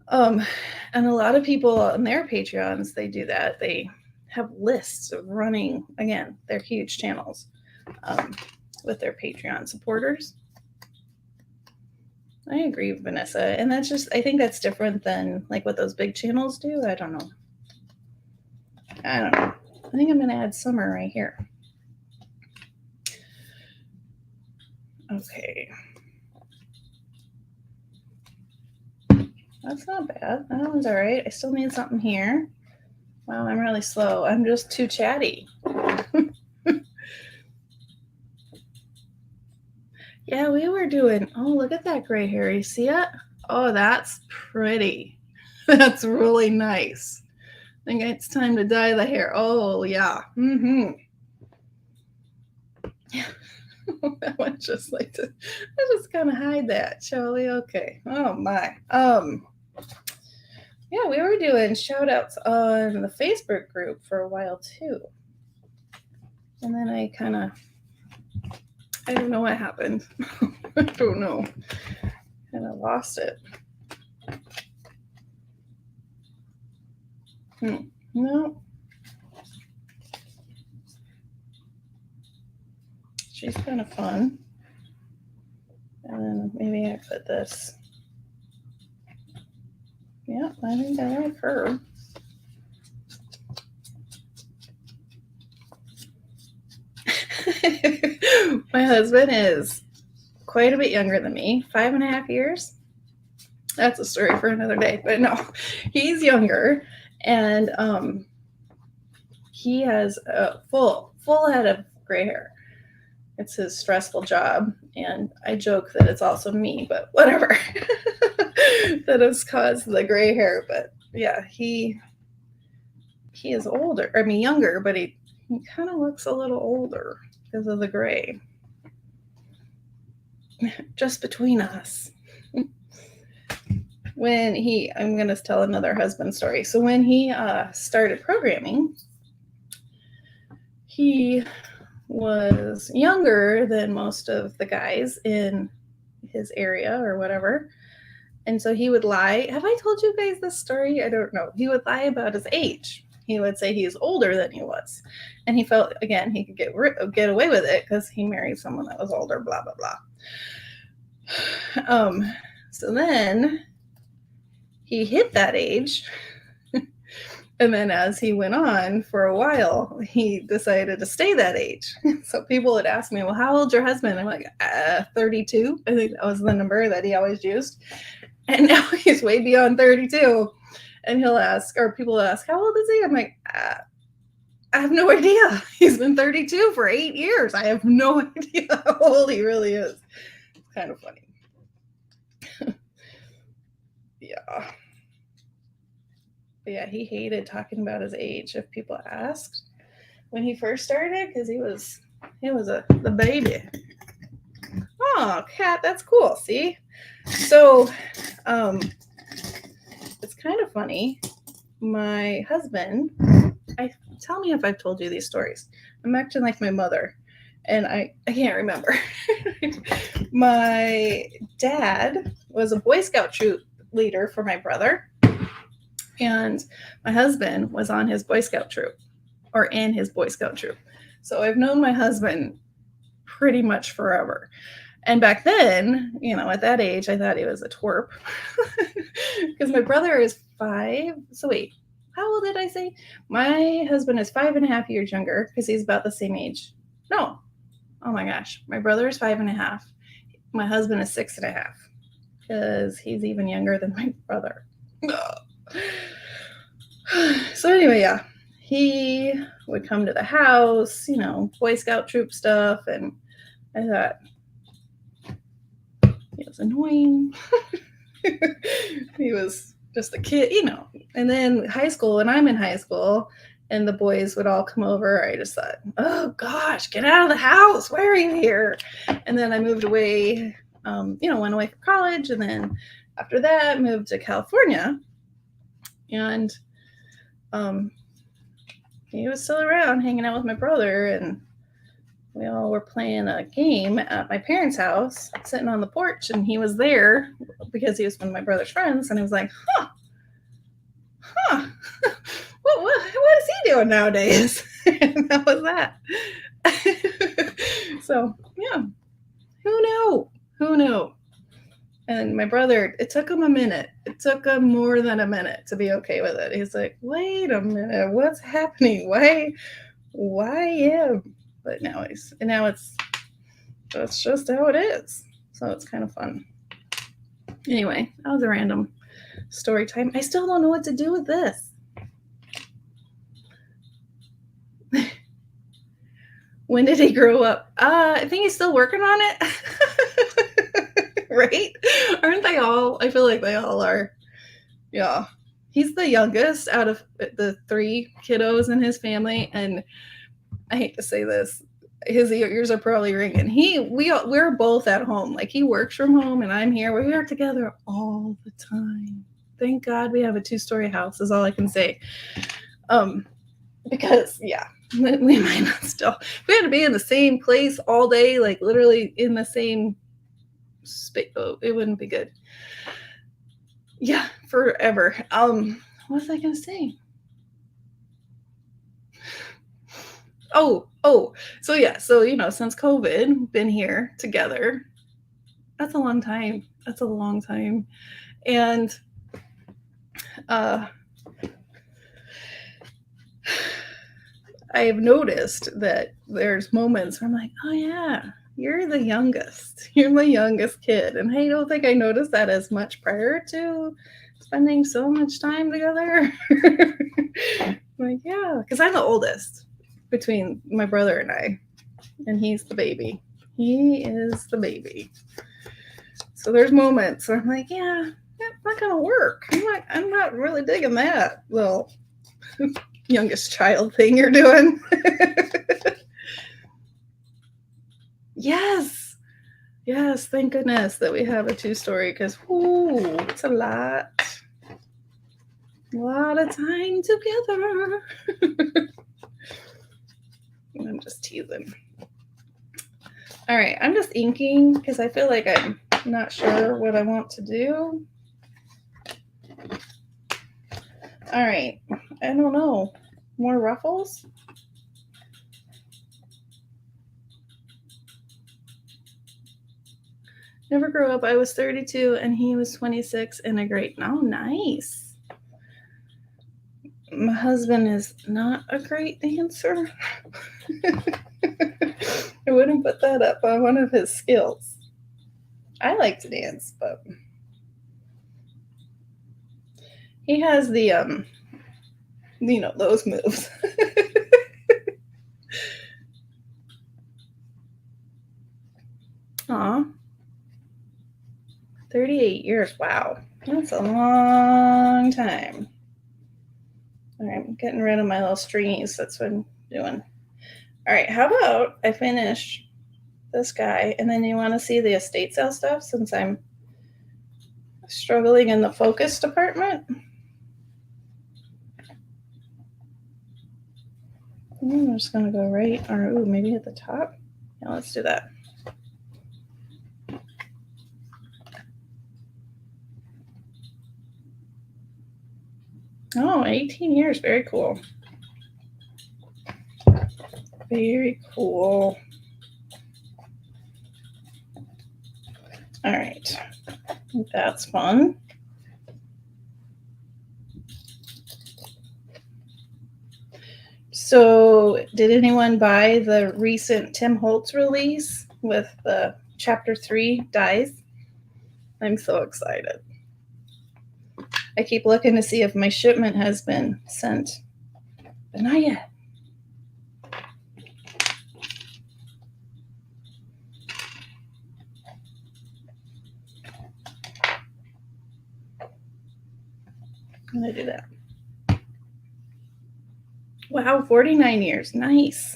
Speaker 1: And a lot of people on their Patreons, they do that. They have lists of running, again, their huge channels with their Patreon supporters. I agree with Vanessa. And that's just, I think that's different than like what those big channels do. I don't know. I think I'm going to add summer right here. Okay. That's not bad. That one's all right. I still need something here. Wow, I'm really slow. I'm just too chatty. Yeah, we were doing, oh, look at that gray hair. You see it? Oh, that's pretty. That's really nice. I think it's time to dye the hair. Oh, yeah. Mm-hmm. Yeah. I would just like to, I just kind of hide that, shall we? Okay. Oh, my. Yeah, we were doing shout outs on the Facebook group for a while, too. And then I don't know what happened. I don't know. Kind of lost it. No. She's kind of fun. And then maybe I put this. Yeah, I think I like her. My husband is quite a bit younger than me, 5.5 years. That's a story for another day, but no, he's younger, and he has a full head of gray hair. It's his stressful job, and I joke that it's also me, but whatever. That has caused the gray hair. But yeah, he is older. I mean, younger, but he kind of looks a little older because of the gray. Just between us. I'm going to tell another husband story. So when he started programming, he was younger than most of the guys in his area or whatever. And so he would lie. Have I told you guys this story? I don't know. He would lie about his age. He would say he was older than he was. And he felt, again, he could get away with it because he married someone that was older, blah, blah, blah. So then he hit that age. And then as he went on for a while, he decided to stay that age. So people would ask me, well, how old's your husband? I'm like, 32. I think that was the number that he always used. And now he's way beyond 32. And he'll ask, or people will ask, how old is he? I'm like, I have no idea. He's been 32 for 8 years. I have no idea how old he really is. It's kind of funny. Yeah. But yeah, he hated talking about his age if people asked when he first started, because he was the baby. Oh, cat, that's cool. See? So it's kind of funny. My husband, tell me if I've told you these stories. I'm acting like my mother, and I can't remember. My dad was a Boy Scout troop leader for my brother, and my husband was on his Boy Scout troop, or in his Boy Scout troop. So I've known my husband pretty much forever. And back then, at that age, I thought he was a twerp. Because my brother is 5. So wait, how old did I say? My husband is 5.5 years younger because he's about the same age. No. Oh my gosh. My brother is 5.5. My husband is 6.5 because he's even younger than my brother. So anyway, yeah, he would come to the house, Boy Scout troop stuff. And I thought, he was annoying. He was just a kid, And then high school, when I'm in high school and the boys would all come over, I just thought, oh gosh, get out of the house. Why are you here? And then I moved away, went away for college. And then after that, moved to California. And he was still around hanging out with my brother. And we all were playing a game at my parents' house, sitting on the porch, and he was there because he was one of my brother's friends, and I was like, huh, what is he doing nowadays? And that was that. So yeah, who knew? And my brother, it took him a minute. It took him more than a minute to be okay with it. He's like, wait a minute, what's happening? Why him? But now that's just how it is. So it's kind of fun. Anyway, that was a random story time. I still don't know what to do with this. When did he grow up? I think he's still working on it. Right? Aren't they all? I feel like they all are. Yeah. He's the youngest out of the 3 kiddos in his family, and I hate to say this, his ears are probably ringing. We're both at home. Like, he works from home and I'm here. We are together all the time. Thank God we have a 2-story house is all I can say. Because yeah, we might not still. We had to be in the same place all day, like literally in the same space. Oh, it wouldn't be good. Yeah, forever. What was I gonna say? Oh, so yeah, so since COVID, been here together. That's a long time. And I've noticed that there's moments where I'm like, oh yeah, you're the youngest. You're my youngest kid. And I don't think I noticed that as much prior to spending so much time together. Like, yeah, because I'm the oldest between my brother and I, and he's the baby. He is the baby. So there's moments where I'm like, yeah, that's not gonna work. I'm not really digging that little youngest child thing you're doing. Yes, thank goodness that we have a 2-story, because it's a lot of time together. I'm just teasing. All right, I'm just inking because I feel like I'm not sure what I want to do. All right, I don't know. More ruffles? Never grew up. I was 32 and he was 26 in a grade. Oh, nice. My husband is not a great dancer. I wouldn't put that up on one of his skills. I like to dance, but he has the those moves. Aw. 38 years. Wow. That's a long time. All right, I'm getting rid of my little stringies. That's what I'm doing. All right, how about I finish this guy, and then you want to see the estate sale stuff since I'm struggling in the focus department? I'm just going to go right, or maybe at the top. Yeah, let's do that. Oh, 18 years. Very cool. Very cool. All right. That's fun. So, did anyone buy the recent Tim Holtz release with the Chapter 3 dies? I'm so excited. I keep looking to see if my shipment has been sent, but not yet. I'm going to do that. Wow, 49 years. Nice.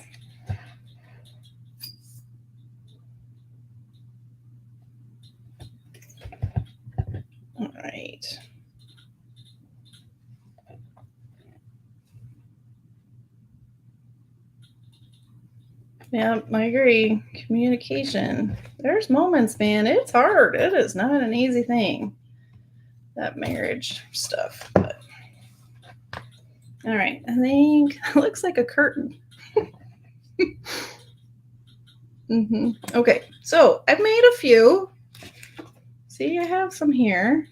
Speaker 1: All right. Yeah, I agree. Communication. There's moments, man. It's hard. It is not an easy thing. That marriage stuff. But all right, I think it looks like a curtain. Okay, so I've made a few. See, I have some here,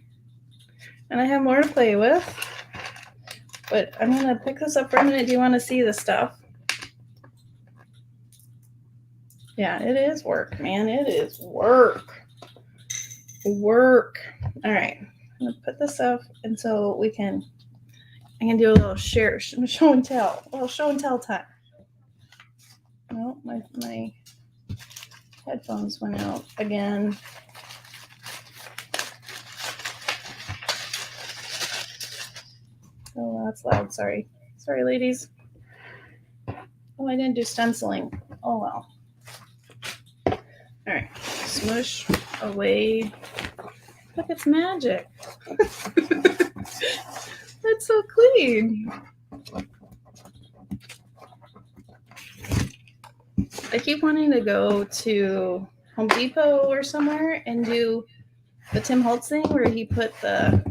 Speaker 1: and I have more to play with. But I'm gonna pick this up for a minute. Do you want to see the stuff? Yeah, it is work, man. It is work. Work. All right, I'm gonna put this up, and so we can. I can do a little show and tell. A little show and tell time. No, my headphones went out again. Oh, that's loud. Sorry, ladies. Oh, I didn't do stenciling. Oh well. All right, smush away. Look, it's magic. That's so clean. I keep wanting to go to Home Depot or somewhere and do the Tim Holtz thing where he put the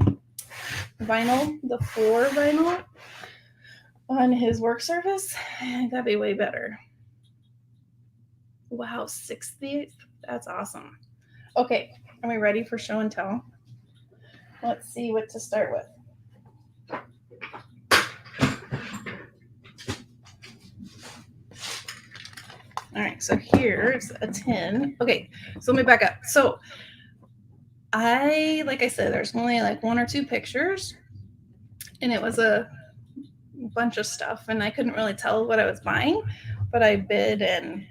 Speaker 1: vinyl, the floor vinyl on his work surface. That'd be way better. Wow, 60th? That's awesome. Okay, are we ready for show and tell? Let's see what to start with. All right, so here's a tin. Okay, so let me back up. So like I said, there's only like one or two pictures, and it was a bunch of stuff, and I couldn't really tell what I was buying, but I bid and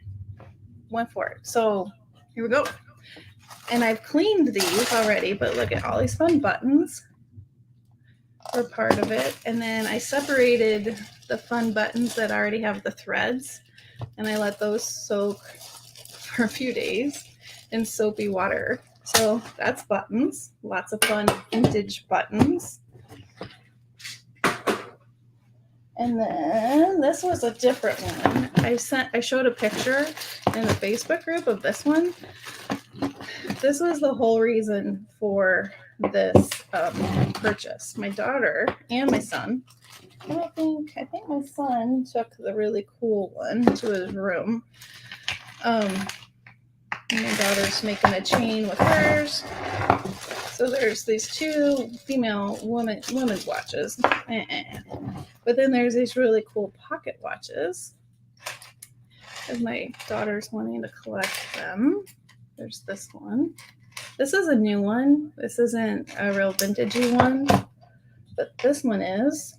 Speaker 1: went for it. So here we go. And I've cleaned these already, but look at all these fun buttons are part of it. And then I separated the fun buttons that already have the threads, and I let those soak for a few days in soapy water. So that's buttons, lots of fun vintage buttons. And then this was a different one. I showed a picture in the Facebook group of this one. This was the whole reason for this purchase. My daughter and my son. I think my son took the really cool one to his room. My daughter's making a chain with hers. So there's these two female women's watches. But then there's these really cool pocket watches. Because my daughter's wanting to collect them. There's this one. This is a new one. This isn't a real vintagey one. But this one is.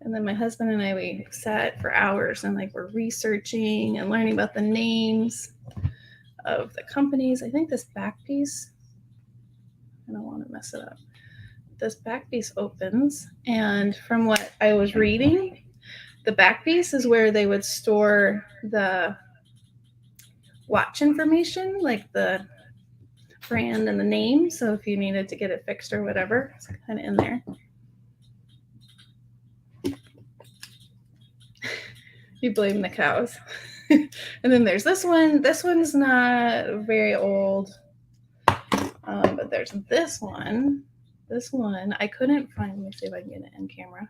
Speaker 1: And then my husband and I, we sat for hours and like we're researching and learning about the names of the companies. I think this back piece, I don't want to mess it up. This back piece opens, and from what I was reading, the back piece is where they would store the watch information, like the brand and the name. So if you needed to get it fixed or whatever, it's kind of in there. You blame the cows. And then there's this one. This one's not very old. But there's this one. This one I couldn't find. Let me see if I can get it in camera.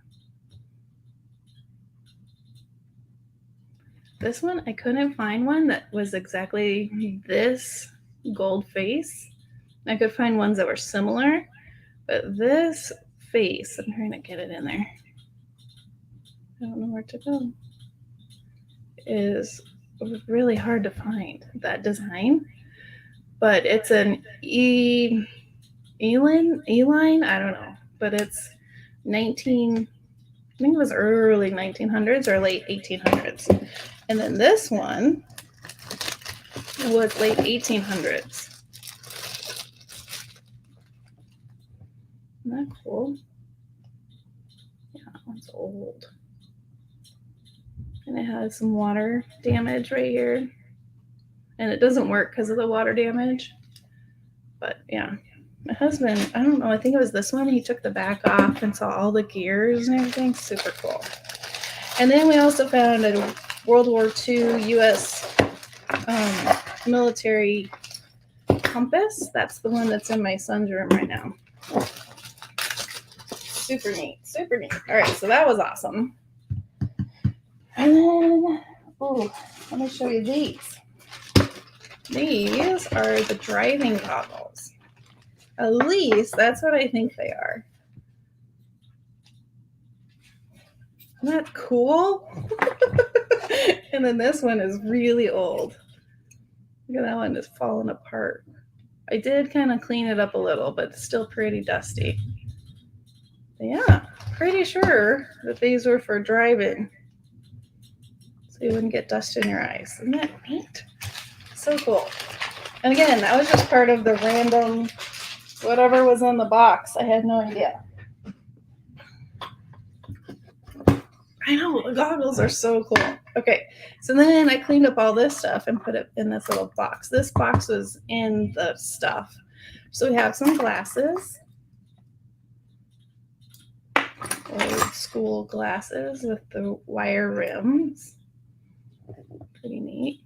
Speaker 1: This one, I couldn't find one that was exactly this gold face. I could find ones that were similar. But this face, I'm trying to get it in there. I don't know where to go. Is really hard to find that design, but it's an E-line, I don't know, but it's I think it was early 1900s or late 1800s. And then this one was late 1800s. Isn't that cool? Yeah, that one's old. And it has some water damage right here. And it doesn't work because of the water damage. But yeah, my husband, I don't know, I think it was this one. He took the back off and saw all the gears and everything. Super cool. And then we also found World War II U.S. Military compass. That's the one that's in my son's room right now. Super neat, super neat. All right, so that was awesome. And then, oh, let me show you these. These are the driving goggles. At least that's what I think they are. Isn't that cool? And then this one is really old. Look at that one, just falling apart. I did kind of clean it up a little, but it's still pretty dusty. But yeah, pretty sure that these were for driving, so you wouldn't get dust in your eyes. Isn't that neat? So cool. And again, that was just part of the random whatever was in the box. I had no idea. I know, the goggles are so cool. Okay, so then I cleaned up all this stuff and put it in this little box. This box was in the stuff. So we have some glasses. Old school glasses with the wire rims. Pretty neat.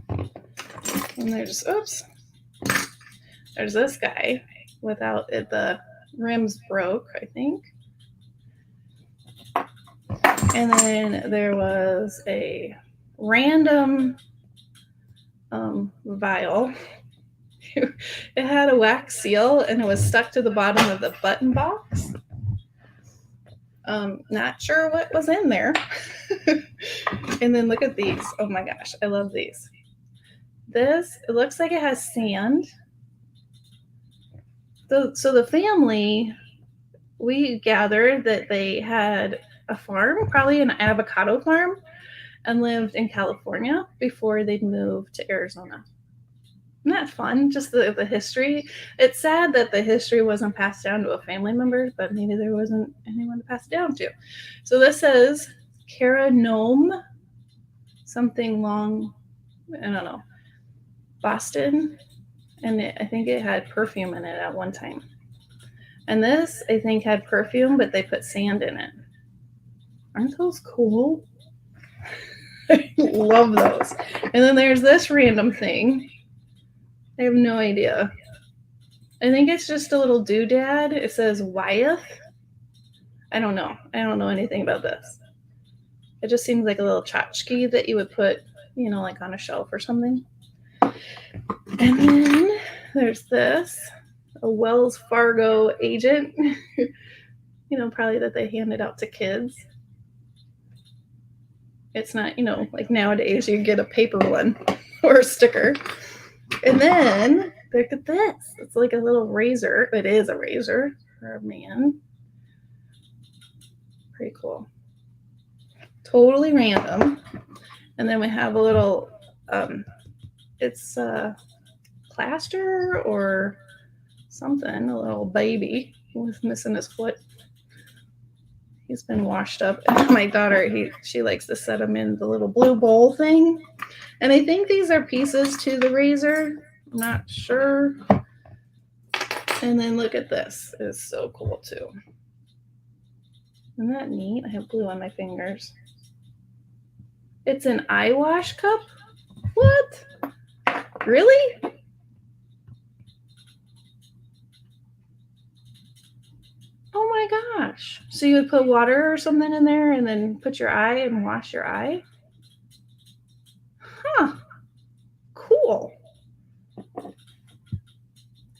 Speaker 1: And there's, oops, there's this guy without it, the rims broke, I think. And then there was a random vial. It had a wax seal and it was stuck to the bottom of the button box. Not sure what was in there. And then look at these. Oh my gosh, I love these. This, it looks like it has sand. So the family, we gathered that they had a farm, probably an avocado farm, and lived in California before they'd moved to Arizona. Isn't that fun? Just the history. It's sad that the history wasn't passed down to a family member, but maybe there wasn't anyone to pass it down to. So this says CaraBrandonCreations, something long, I don't know, Boston, and I think it had perfume in it at one time. And this, I think, had perfume, but they put sand in it. Aren't those cool? I love those. And then there's this random thing. I have no idea. I think it's just a little doodad. It says Wyeth. I don't know. I don't know anything about this. It just seems like a little tchotchke that you would put, you know, like on a shelf or something. And then there's this, a Wells Fargo agent. You know, probably that they handed out to kids. It's not, you know, like nowadays you get a paper one or a sticker. And then look at this. It's like a little razor. It is a razor for a man. Pretty cool. Totally random. And then we have a little, it's plaster or something, a little baby who's missing his foot. He's been washed up. And my daughter, she likes to set him in the little blue bowl thing. And I think these are pieces to the razor. I'm not sure. And then look at this. It's so cool too. Isn't that neat? I have glue on my fingers. It's an eye wash cup? What? Really? Oh my gosh. So you would put water or something in there and then put your eye and wash your eye? Huh. Cool.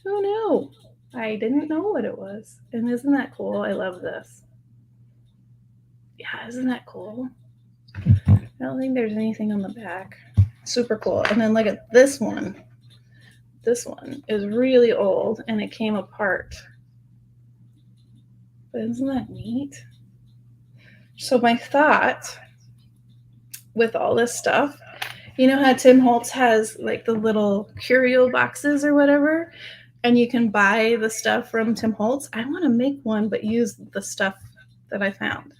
Speaker 1: Who knew? I didn't know what it was. And isn't that cool? I love this. Yeah, isn't that cool? I don't think there's anything on the back. Super cool. And then look at this one. This one is really old and it came apart. But isn't that neat? So my thought with all this stuff, you know how Tim Holtz has like the little curio boxes or whatever, and you can buy the stuff from Tim Holtz? I want to make one, but use the stuff that I found.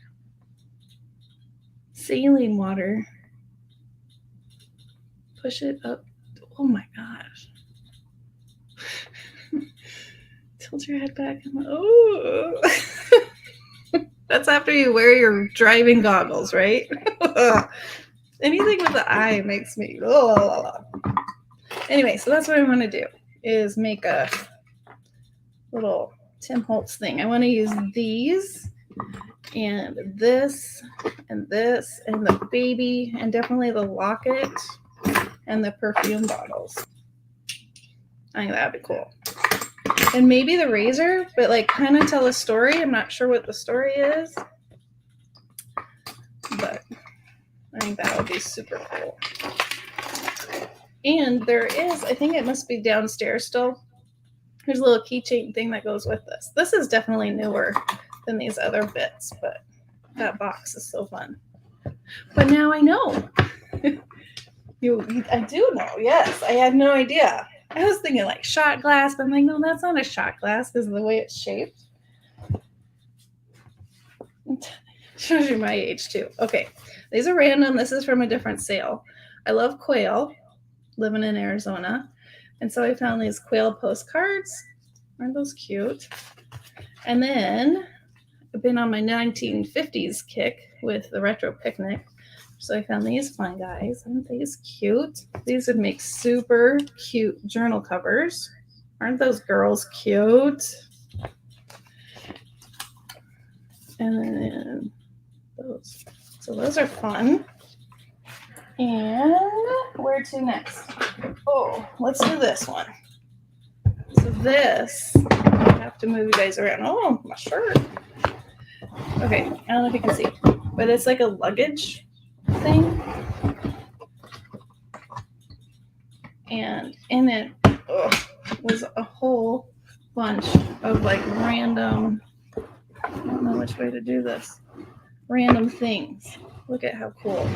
Speaker 1: Saline water. Push it up. Oh my gosh. Tilt your head back. Oh. That's after you wear your driving goggles, right? Anything with the eye makes me, oh. Anyway, so that's what I want to do, is make a little Tim Holtz thing. I want to use these and this and this and the baby and definitely the locket and the perfume bottles. I think that'd be cool. And maybe the razor, but like kind of tell a story. I'm not sure what the story is, but I think that would be super cool. And there is, I think it must be downstairs still. There's a little keychain thing that goes with this. This is definitely newer than these other bits, but that box is so fun. But now I know. I do know, yes. I had no idea. I was thinking like shot glass, but I'm like, no, that's not a shot glass because of the way it's shaped. Shows you my age too. Okay, these are random. This is from a different sale. I love quail, living in Arizona. And so I found these quail postcards. Aren't those cute? And then I've been on my 1950s kick with the retro picnic. So I found these fun guys. Aren't these cute? These would make super cute journal covers. Aren't those girls cute? And then those. So those are fun. And where to next? Oh, let's do this one. So this, I have to move you guys around. Oh, my shirt. Okay, I don't know if you can see, but it's like a luggage thing. And in it was a whole bunch of like random, I don't know which way to do this, random things. Look at how cool.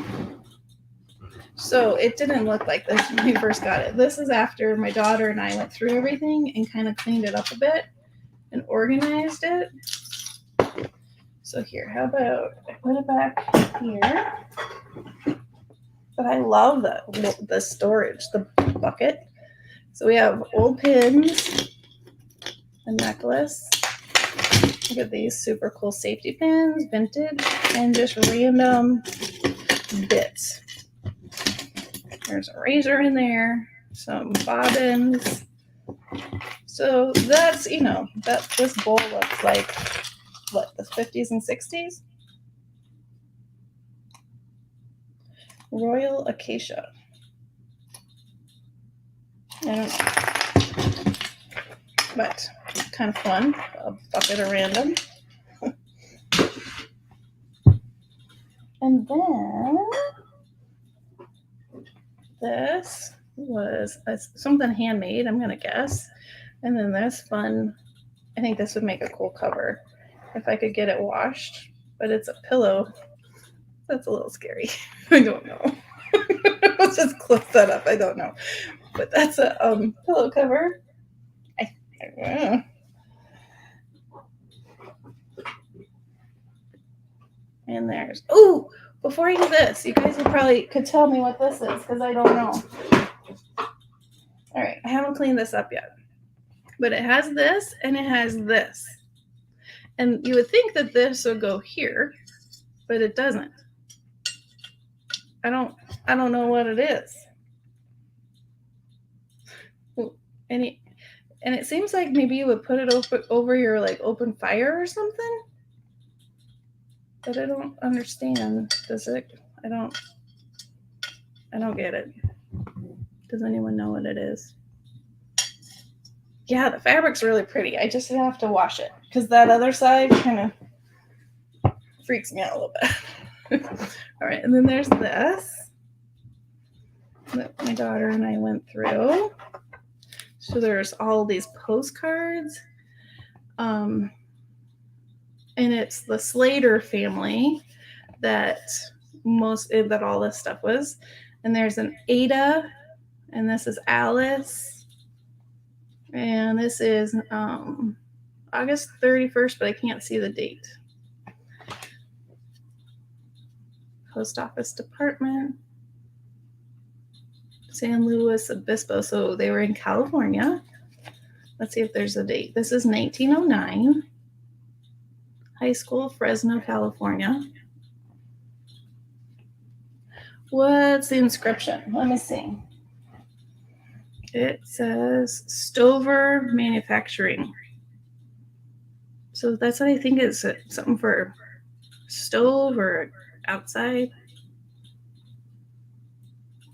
Speaker 1: So it didn't look like this when we first got it. This is after my daughter and I went through everything and kind of cleaned it up a bit and organized it. So here, how about I put it back here? But I love the storage, the bucket. So we have old pins, a necklace. Look at these super cool safety pins, vintage, and just random bits. There's a razor in there, some bobbins. So that's, you know, that this bowl looks like, what, the 50s and 60s? Royal Acacia. I don't know. But kind of fun. A bucket of random. And then this was something handmade, I'm going to guess. And then this fun, I think this would make a cool cover if I could get it washed. But it's a pillow. That's a little scary. I don't know. Let's just close that up. I don't know. But that's a pillow cover. I don't know. And there's, oh, before I do this, you guys could tell me what this is because I don't know. All right, I haven't cleaned this up yet. But it has this and it has this. And you would think that this would go here, but it doesn't. I don't know what it is. And it seems like maybe you would put it over your like open fire or something. But I don't understand. Does it? I don't get it. Does anyone know what it is? Yeah, the fabric's really pretty. I just have to wash it because that other side kind of freaks me out a little bit. All right, and then there's this that my daughter and I went through. So there's all these postcards. And it's the Slater family that all this stuff was. And there's an Ada, and this is Alice. And this is August 31st, but I can't see the date. Post Office Department. San Luis Obispo. So they were in California. Let's see if there's a date. This is 1909. High School, Fresno, California. What's the inscription? Let me see. It says Stover Manufacturing. So that's what I think is something for stove or outside.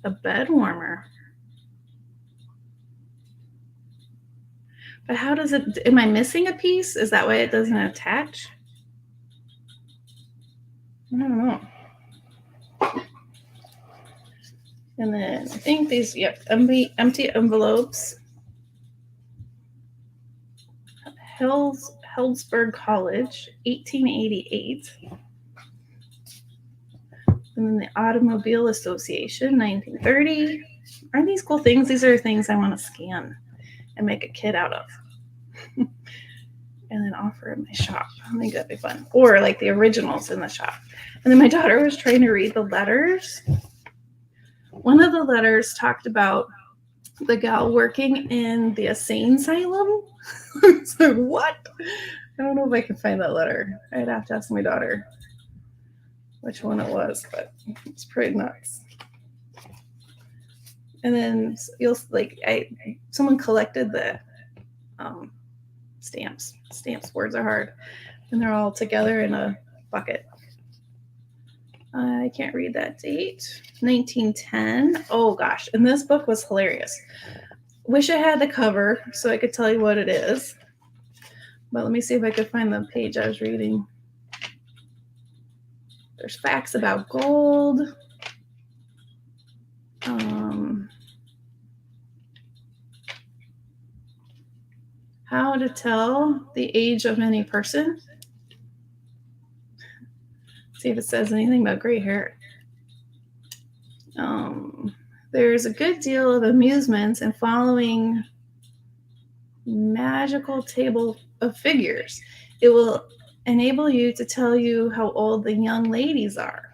Speaker 1: A bed warmer. But how does it, am I missing a piece? Is that why it doesn't attach? I don't know. And then I think these, yep, empty envelopes. Hillsburg College, 1888. And then the Automobile Association, 1930. Aren't these cool things? These are things I want to scan and make a kit out of. And then offer in my shop. I think that'd be fun. Or like the originals in the shop. And then my daughter was trying to read the letters. One of the letters talked about the gal working in the insane asylum. It's like, what? I don't know if I can find that letter. I'd have to ask my daughter which one it was, but it's pretty nuts. And then you'll like, someone collected the stamps. Words are hard, and they're all together in a bucket. I can't read that date. 1910. Oh gosh, and this book was hilarious. Wish I had the cover so I could tell you what it is. But let me see if I could find the page I was reading. There's facts about gold. How to tell the age of any person. See if it says anything about gray hair. There's a good deal of amusement in following magical table of figures. It will enable you to tell you how old the young ladies are.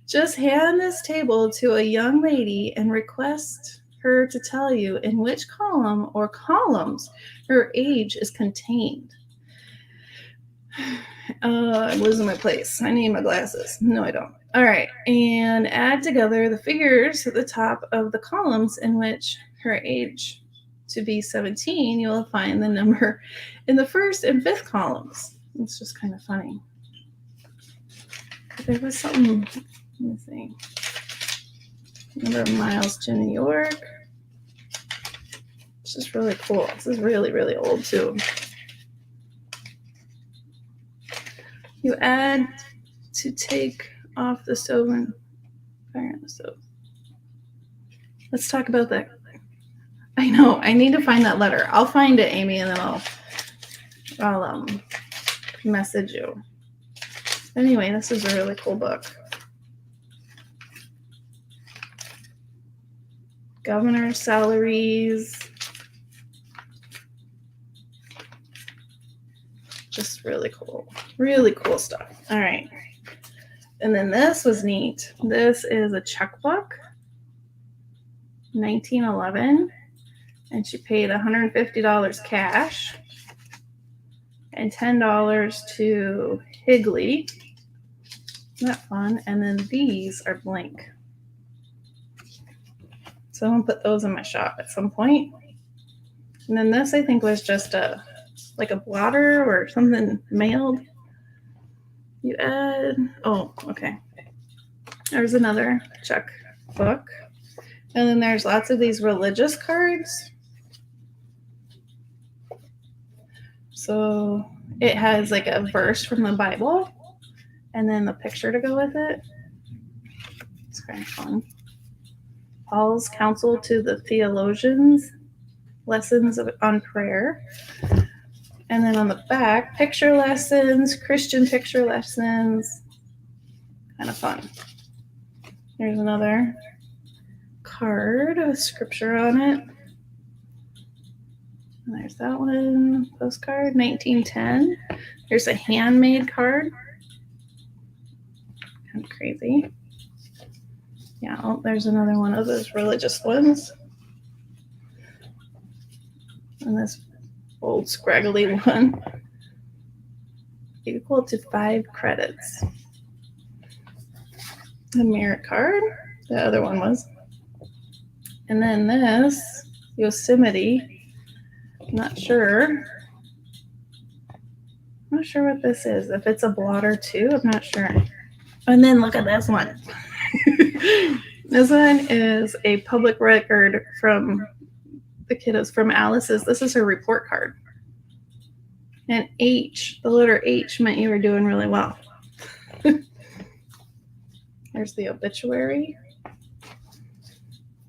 Speaker 1: Just hand this table to a young lady and request her to tell you in which column or columns her age is contained. I'm losing my place. I need my glasses. No, I don't. All right. And add together the figures at the top of the columns in which her age to be 17. You'll find the number in the first and fifth columns. It's just kind of funny. There was something, let me see. Number of miles to New York. This is really cool. This is really, really old too. You add to take off the stove and fire on the stove. Let's talk about that. I know. I need to find that letter. I'll find it, Amy, and then I'll message you. Anyway, this is a really cool book. Governor's salaries. Just really cool. Really cool stuff. All right. And then this was neat. This is a checkbook, 1911. And she paid $150 cash and $10 to Higley. Isn't that fun? And then these are blank. So I'm going to put those in my shop at some point. And then this, I think, was just like a blotter or something mailed. You add, oh, okay. There's another checkbook. And then there's lots of these religious cards. So it has like a verse from the Bible and then the picture to go with it. It's kind of fun. Paul's counsel to the theologians, lessons on prayer. And then on the back, picture lessons, Christian picture lessons. Kind of fun. Here's another card with scripture on it. And there's that one, postcard, 1910. Here's a handmade card. Kind of crazy. Yeah, oh, there's another one of those religious ones. And this old scraggly one. Equal to 5 credits. the merit card. The other one was. And then this, Yosemite. Not sure. I'm not sure what this is. If it's a blotter too, I'm not sure. And then look at this one. This one is a public record from the kiddos, from Alice's. This is her report card. And H, the letter H meant you were doing really well. There's the obituary.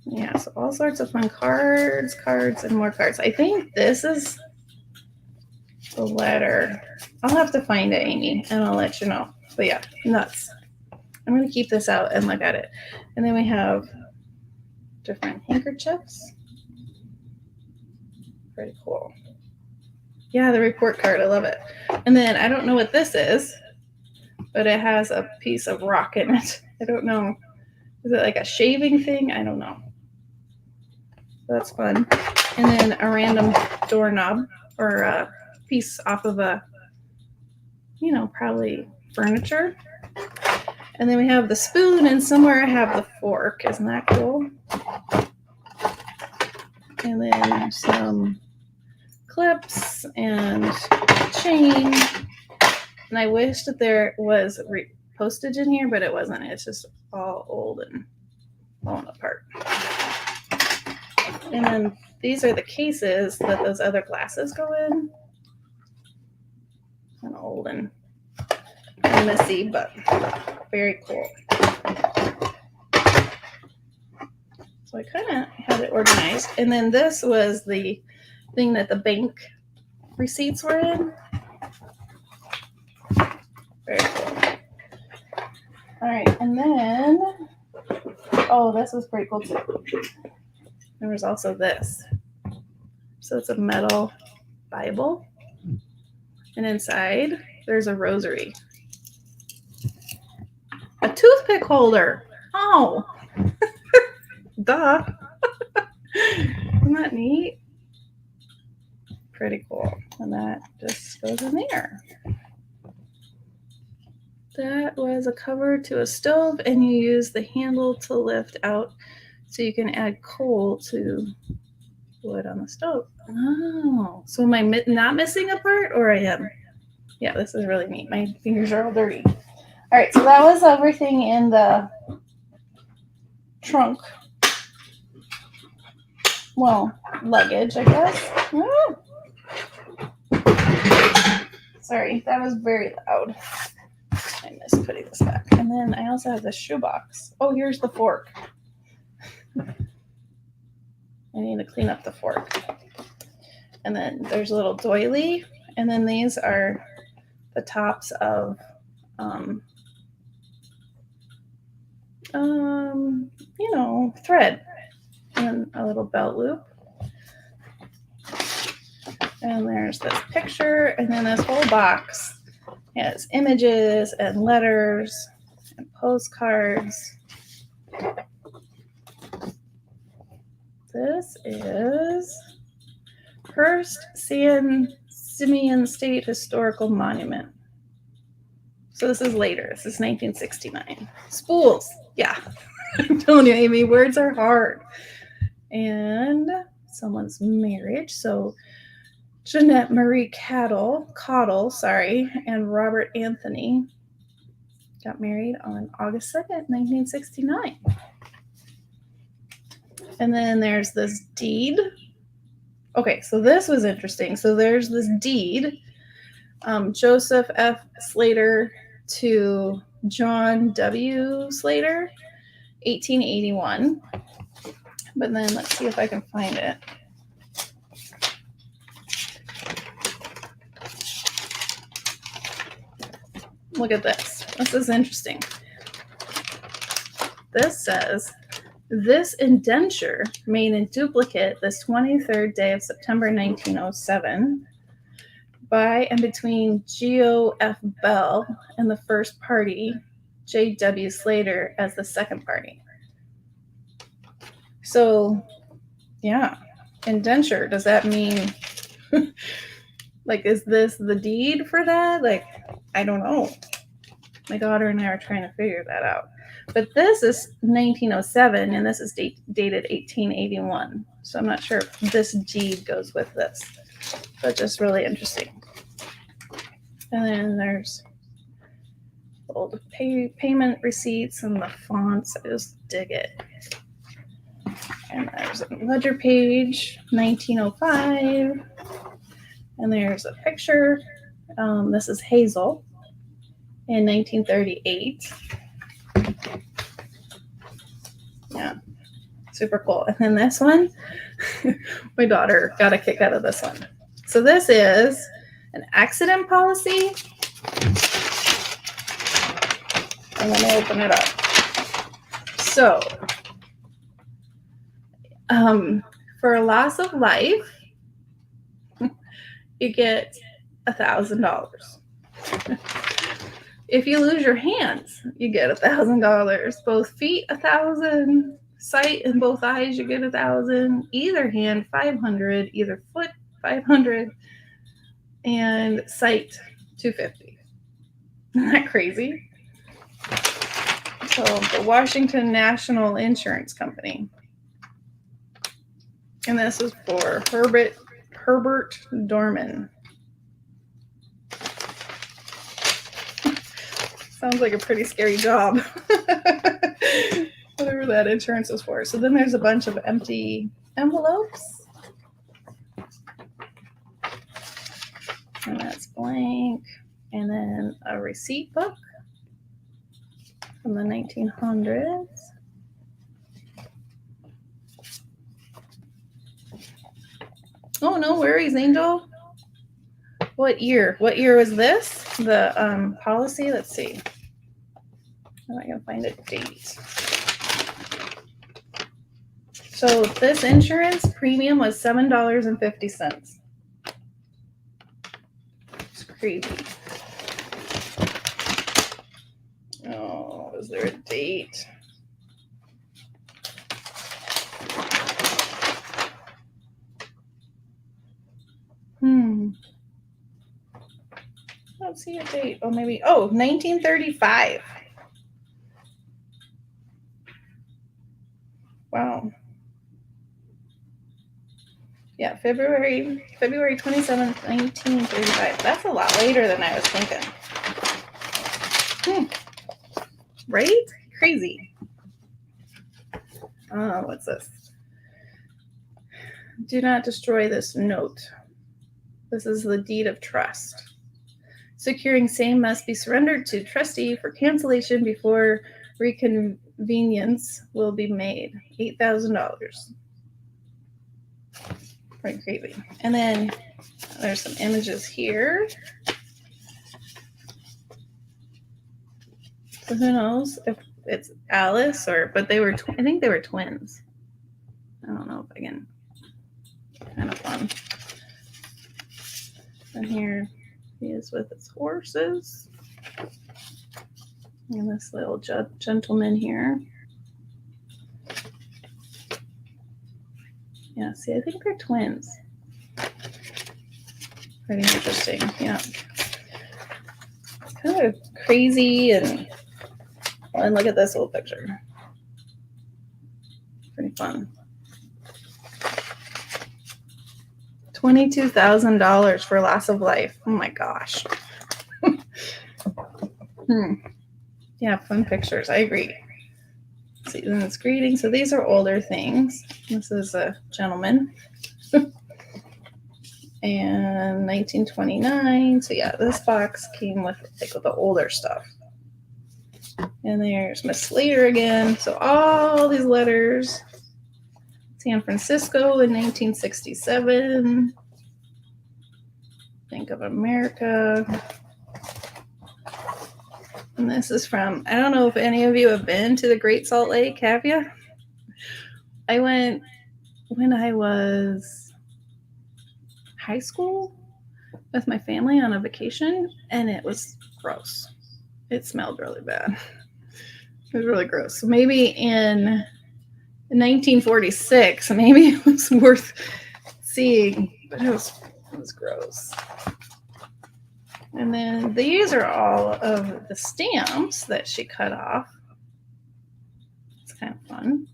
Speaker 1: Yeah, so all sorts of fun cards, and more cards. I think this is the letter. I'll have to find it, Amy, and I'll let you know. But yeah, nuts. I'm going to keep this out and look at it. And then we have different handkerchiefs. Pretty cool. Yeah, the report card. I love it. And then I don't know what this is, but it has a piece of rock in it. I don't know. Is it like a shaving thing? I don't know. That's fun. And then a random doorknob or a piece off of a, you know, probably furniture. And then we have the spoon, and somewhere I have the fork. Isn't that cool? And then some clips and chain. And I wish that there was postage in here, but it wasn't. It's just all old and falling apart. And then these are the cases that those other glasses go in. Kind of old and messy, but very cool. So I kind of had it organized. And then this was the thing that the bank receipts were in. Very cool. All right, and then, oh, this was pretty cool too. There was also this. So it's a metal Bible. And inside, there's a rosary. A toothpick holder. Oh, duh. Isn't that neat? Pretty cool. And that just goes in there. That was a cover to a stove, and you use the handle to lift out so you can add coal to wood on the stove. Oh, so am I not missing a part, or I am? Yeah, this is really neat. My fingers are all dirty. All right, so that was everything in the trunk. Well, luggage, I guess. Ah. Sorry, that was very loud. I missed putting this back. And then I also have the shoebox. Oh, here's the fork. I need to clean up the fork. And then there's a little doily. And then these are the tops of, you know, thread. And a little belt loop. And there's this picture. And then this whole box has images and letters and postcards. This is Hearst Simeon State Historical Monument. So this is later. This is 1969. Spools. Yeah. I'm telling you, Amy, words are hard. And someone's marriage. So Jeanette Marie Caudle, and Robert Anthony got married on August 2nd, 1969. And then there's this deed. Okay, so this was interesting. So there's this deed, Joseph F. Slater to John W. Slater, 1881. But then let's see if I can find it. Look at this. This is interesting. This says, this indenture made in duplicate this 23rd day of September 1907 by and between G.O.F. Bell and the first party, J.W. Slater as the second party. So, yeah, indenture, does that mean, like, is this the deed for that? Like, I don't know. My daughter and I are trying to figure that out. But this is 1907, and this is dated 1881. So I'm not sure if this deed goes with this, but just really interesting. And then there's old payment receipts and the fonts. I just dig it. And there's a ledger page, 1905. And there's a picture. This is Hazel in 1938. Yeah, super cool. And then this one, my daughter got a kick out of this one. So this is an accident policy. I'm going to open it up. So, for a loss of life, you get $1,000. If you lose your hands, you get $1,000. Both feet, $1,000. Sight in both eyes, you get $1,000. Either hand, $500. Either foot, $500. And sight, $250. Isn't that crazy? So the Washington National Insurance Company. And this is for Herbert Dorman. Sounds like a pretty scary job. Whatever that insurance is for. So then there's a bunch of empty envelopes. And that's blank. And then a receipt book from the 1900s. Oh, no worries, Angel. What year? What year was this? The policy? Let's see. I'm not going to find a date. So this insurance premium was $7.50. It's crazy. Oh, is there a date? I don't see a date. Oh, maybe. Oh, 1935. Wow. Yeah, February 27th, 1935. That's a lot later than I was thinking. Right? Crazy. What's this? Do not destroy this note. This is the deed of trust. Securing same must be surrendered to trustee for cancellation before reconvenience will be made. $8,000. Pretty crazy. And then there's some images here. So who knows if it's Alice but they were, I think they were twins. I don't know if I can, kind of fun. And here he is with his horses. And this little gentleman here. Yeah, see, I think they're twins. Pretty interesting, yeah. Kind of crazy and look at this little picture. Pretty fun. $22,000 for loss of life. Oh my gosh. Yeah, fun pictures. I agree. Let's see, then it's greeting. So these are older things. This is a gentleman. And 1929. So yeah, this box came with the older stuff. And there's Miss Slater again. So all these letters. San Francisco in 1967. Bank of America. And this is from, I don't know if any of you have been to the Great Salt Lake, have you? I went when I was high school with my family on a vacation, and it was gross. It smelled really bad. It was really gross. So maybe in 1946, maybe it was worth seeing, but it was gross. And then these are all of the stamps that she cut off. kind of fun.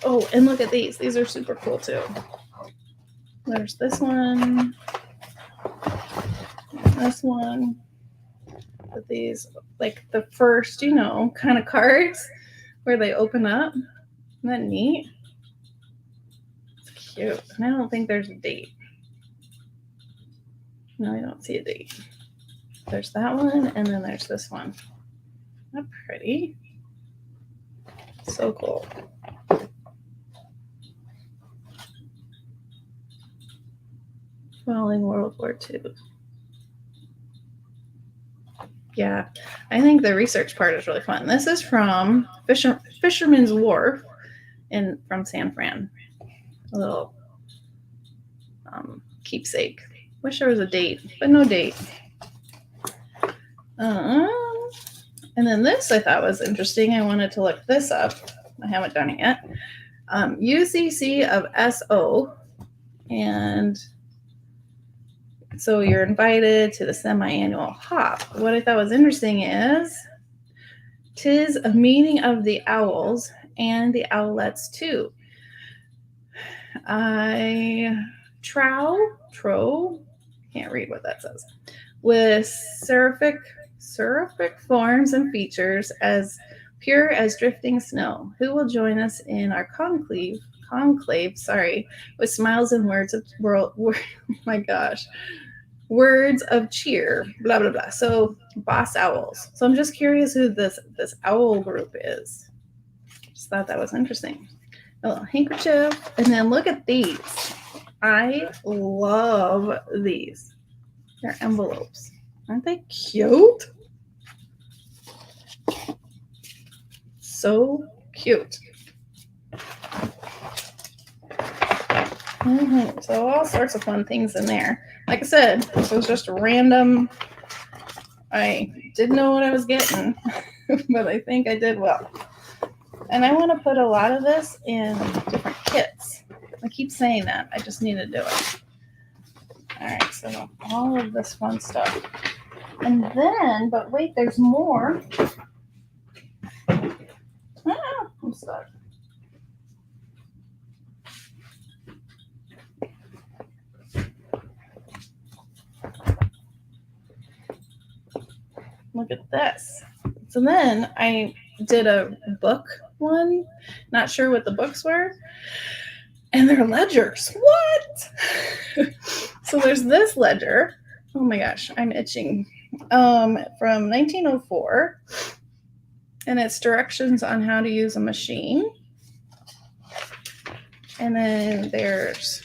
Speaker 1: Oh, and look at these. These are super cool too. There's this one. This one. With these, like the first, you know, kind of cards where they open up. Isn't that neat? It's cute. And I don't think there's a date. No, I don't see a date. There's that one, and then there's this one. Not pretty. So cool. Following World War II. Yeah, I think the research part is really fun. This is from Fisherman's Wharf from San Fran. A little keepsake. Wish there was a date, but no date. And then this I thought was interesting. I wanted to look this up. I haven't done it yet. UCC of SO. And so you're invited to the semi-annual hop. What I thought was interesting is 'tis a meeting of the owls and the owlets too. Can't read what that says. With seraphic forms and features as pure as drifting snow. Who will join us in our conclave, with smiles and words of words of cheer, blah blah blah. So boss owls. So I'm just curious who this owl group is. Just thought that was interesting. A little handkerchief, and then look at these. I love these. They're envelopes. Aren't they cute? So cute. So all sorts of fun things in there. Like I said, this was just random. I didn't know what I was getting, but I think I did well. And I want to put a lot of this in different kits. I keep saying that. I just need to do it. All right, so all of this fun stuff. And then, but wait, there's more. I'm stuck. Look at this. So then I did a book one, not sure what the books were, and they're ledgers. What? So there's this ledger. Oh my gosh, I'm itching. From 1904, and it's directions on how to use a machine. And then there's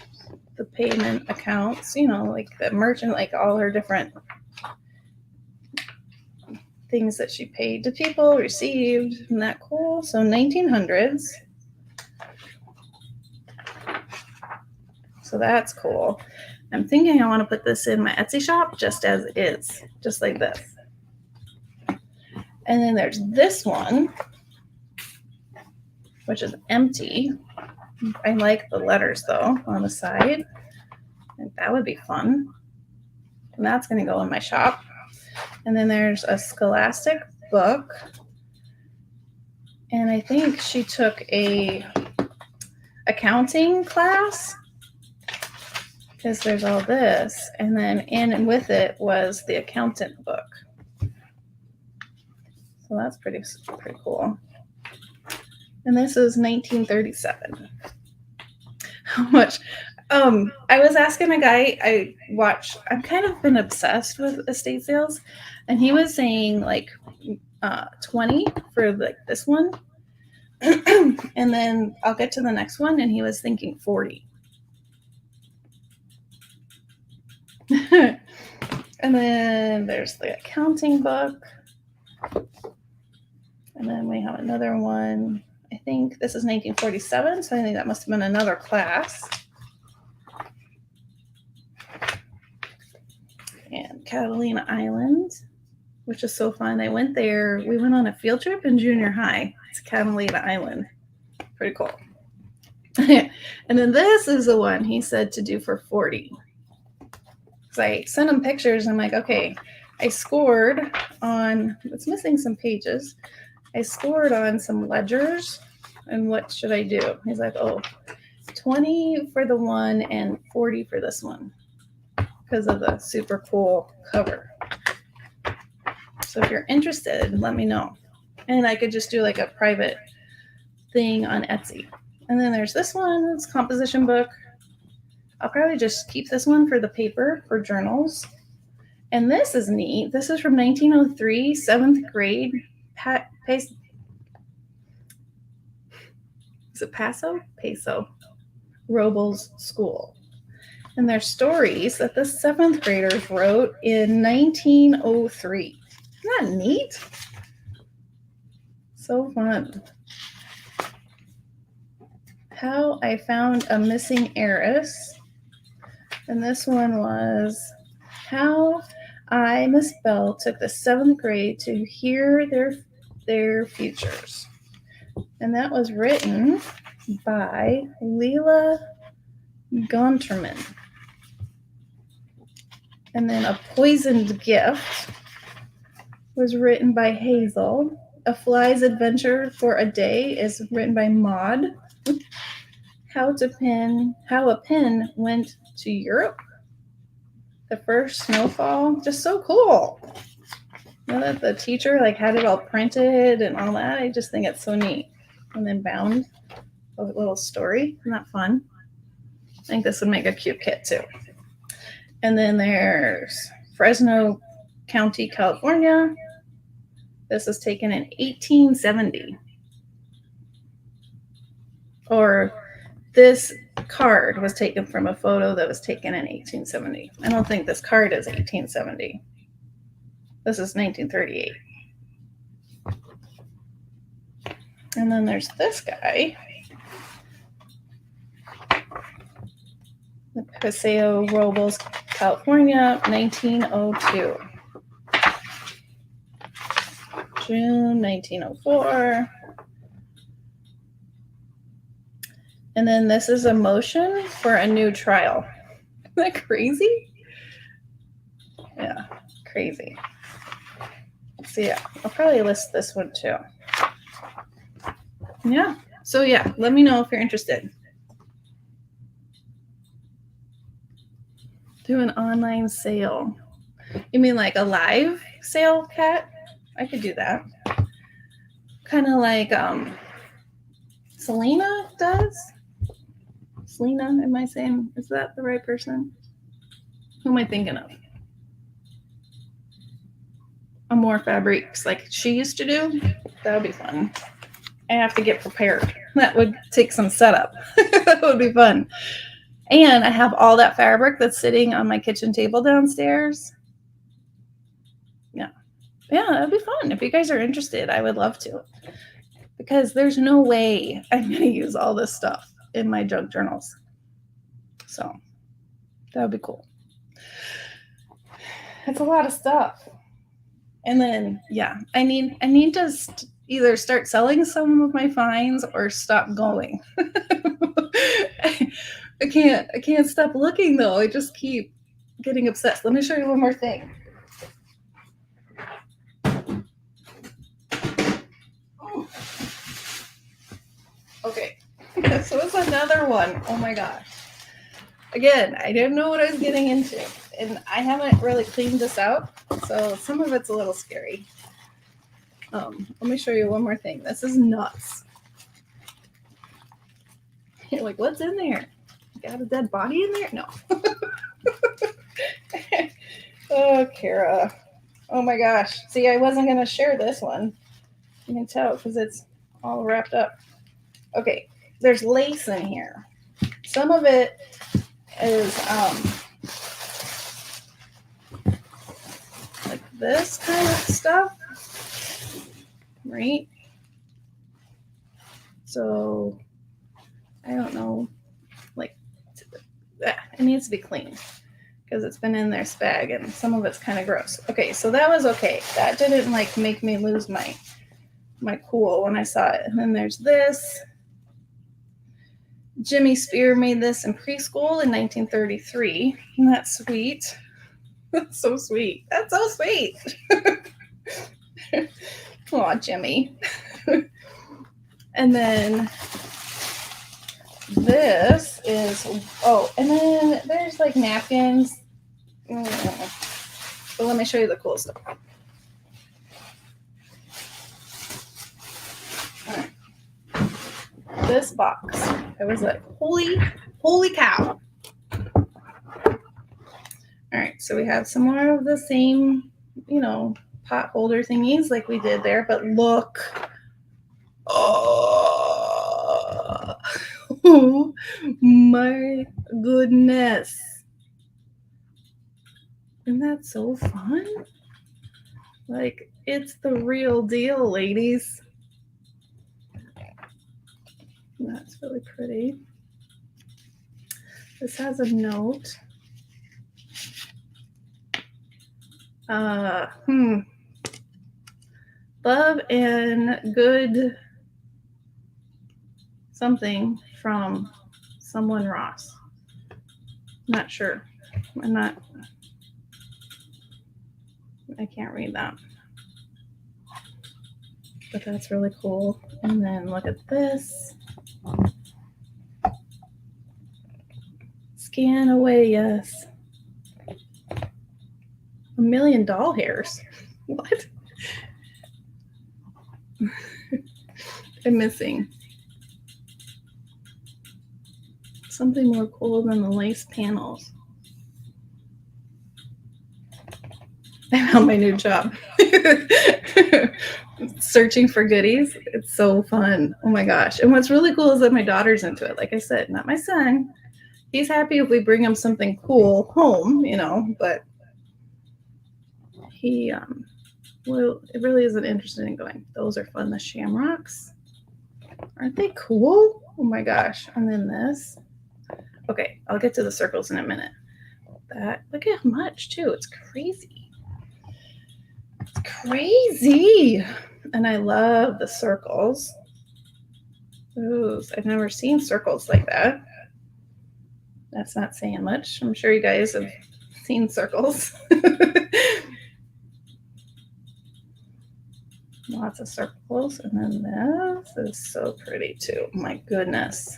Speaker 1: the payment accounts, you know, like the merchant, like all her different things that she paid to people, received. Isn't that cool? So 1900s. So that's cool. I'm thinking I want to put this in my Etsy shop just as is, just like this. And then there's this one, which is empty. I like the letters though on the side. I think that would be fun. And that's going to go in my shop. And then there's a Scholastic book. And I think she took a accounting class, because there's all this. And then in and with it was the accountant book. So that's pretty cool. And this is 1937. How much? I was asking a guy I've kind of been obsessed with estate sales, and he was saying like 20 for like this one. And then I'll get to the next one, and he was thinking 40. And then there's the accounting book. And then we have another one. I think this is 1947, so I think that must have been another class. And Catalina Island, which is so fun. I went there. We went on a field trip in junior high. It's Catalina Island. Pretty cool. And then this is the one he said to do for 40. So I sent him pictures. I'm like, okay, I scored on, it's missing some pages. I scored on some ledgers, and what should I do? He's like, oh, 20 for the one and 40 for this one because of the super cool cover. So if you're interested, let me know. And I could just do like a private thing on Etsy. And then there's this one, it's composition book. I'll probably just keep this one for the paper for journals. And this is neat. This is from 1903, 7th grade. Is it Paso? Robles School. And they're stories that the 7th graders wrote in 1903. Isn't that neat? So fun. How I Found a Missing Heiress. And this one was How I, Miss Bell, took the 7th grade to hear their futures. And that was written by Leila Gonterman. And then A Poisoned Gift was written by Hazel. A Fly's Adventure for a Day is written by Maud. How a Pen Went to Europe. The First Snowfall. Just so cool. You know that the teacher like had it all printed and all that. I just think it's so neat. And then bound a little story. Isn't that fun? I think this would make a cute kit too. And then there's Fresno County, California. This was taken in 1870. Or this card was taken from a photo that was taken in 1870. I don't think this card is 1870. This is 1938. And then there's this guy. Paseo Robles, California, 1902. June 1904. And then this is a motion for a new trial. Isn't that crazy? Yeah, crazy. So yeah, I'll probably list this one too. Yeah, so yeah, let me know if you're interested. Do an online sale. You mean like a live sale, Kat? I could do that. Kind of like Selena does. Selena, am I saying, is that the right person? Who am I thinking of? More fabrics like she used to do. That would be fun. I have to get prepared. That would take some setup. That would be fun. And I have all that fabric that's sitting on my kitchen table downstairs. Yeah, that'd be fun. If you guys are interested, I would love to. Because there's no way I'm going to use all this stuff in my junk journals. So that would be cool. It's a lot of stuff. And then, yeah, I need to either start selling some of my finds or stop going. I can't stop looking though. I just keep getting obsessed. Let me show you one more thing. Okay, so it's another one. Oh my gosh. Again, I didn't know what I was getting into, and I haven't really cleaned this out, so some of it's a little scary. Let me show you one more thing. This is nuts. You're like, what's in there? Got a dead body in there? No. Oh, Kara. Oh my gosh. See, I wasn't going to share this one. You can tell because it's all wrapped up. Okay, there's lace in here. Some of it is like this kind of stuff, right? So I don't know, like it needs to be cleaned because it's been in their spag and some of it's kind of gross. Okay, so that was okay. That didn't like make me lose my cool when I saw it. And then there's this. Jimmy Spear made this in preschool in 1933. Isn't that sweet? That's so sweet. That's so sweet. Aw, Jimmy. And then this is, oh, and then there's like napkins. But let me show you the cool stuff. All right. This box, I was like, holy cow. All right, so we have some more of the same, pot holder thingies like we did there, but look. Oh my goodness. Isn't that so fun? Like, it's the real deal, ladies. That's really pretty. This has a note. Love and good something from someone Ross. Not sure. I can't read that. But that's really cool. And then look at this. Scan away, yes. 1,000,000 doll hairs. What? I'm missing something more cool than the lace panels. I found my new job. Searching for goodies. It's so fun. Oh my gosh. And what's really cool is that my daughter's into it. Like I said, not my son. He's happy if we bring him something cool home, but he, well, it really isn't interested in going. Those are fun. The shamrocks. Aren't they cool? Oh my gosh. And then this. Okay, I'll get to the circles in a minute. That, look at how much too. It's crazy. It's crazy. And I love the circles. Those, I've never seen circles like that. That's not saying much. I'm sure you guys have seen circles. Lots of circles. And then this is so pretty too. My goodness.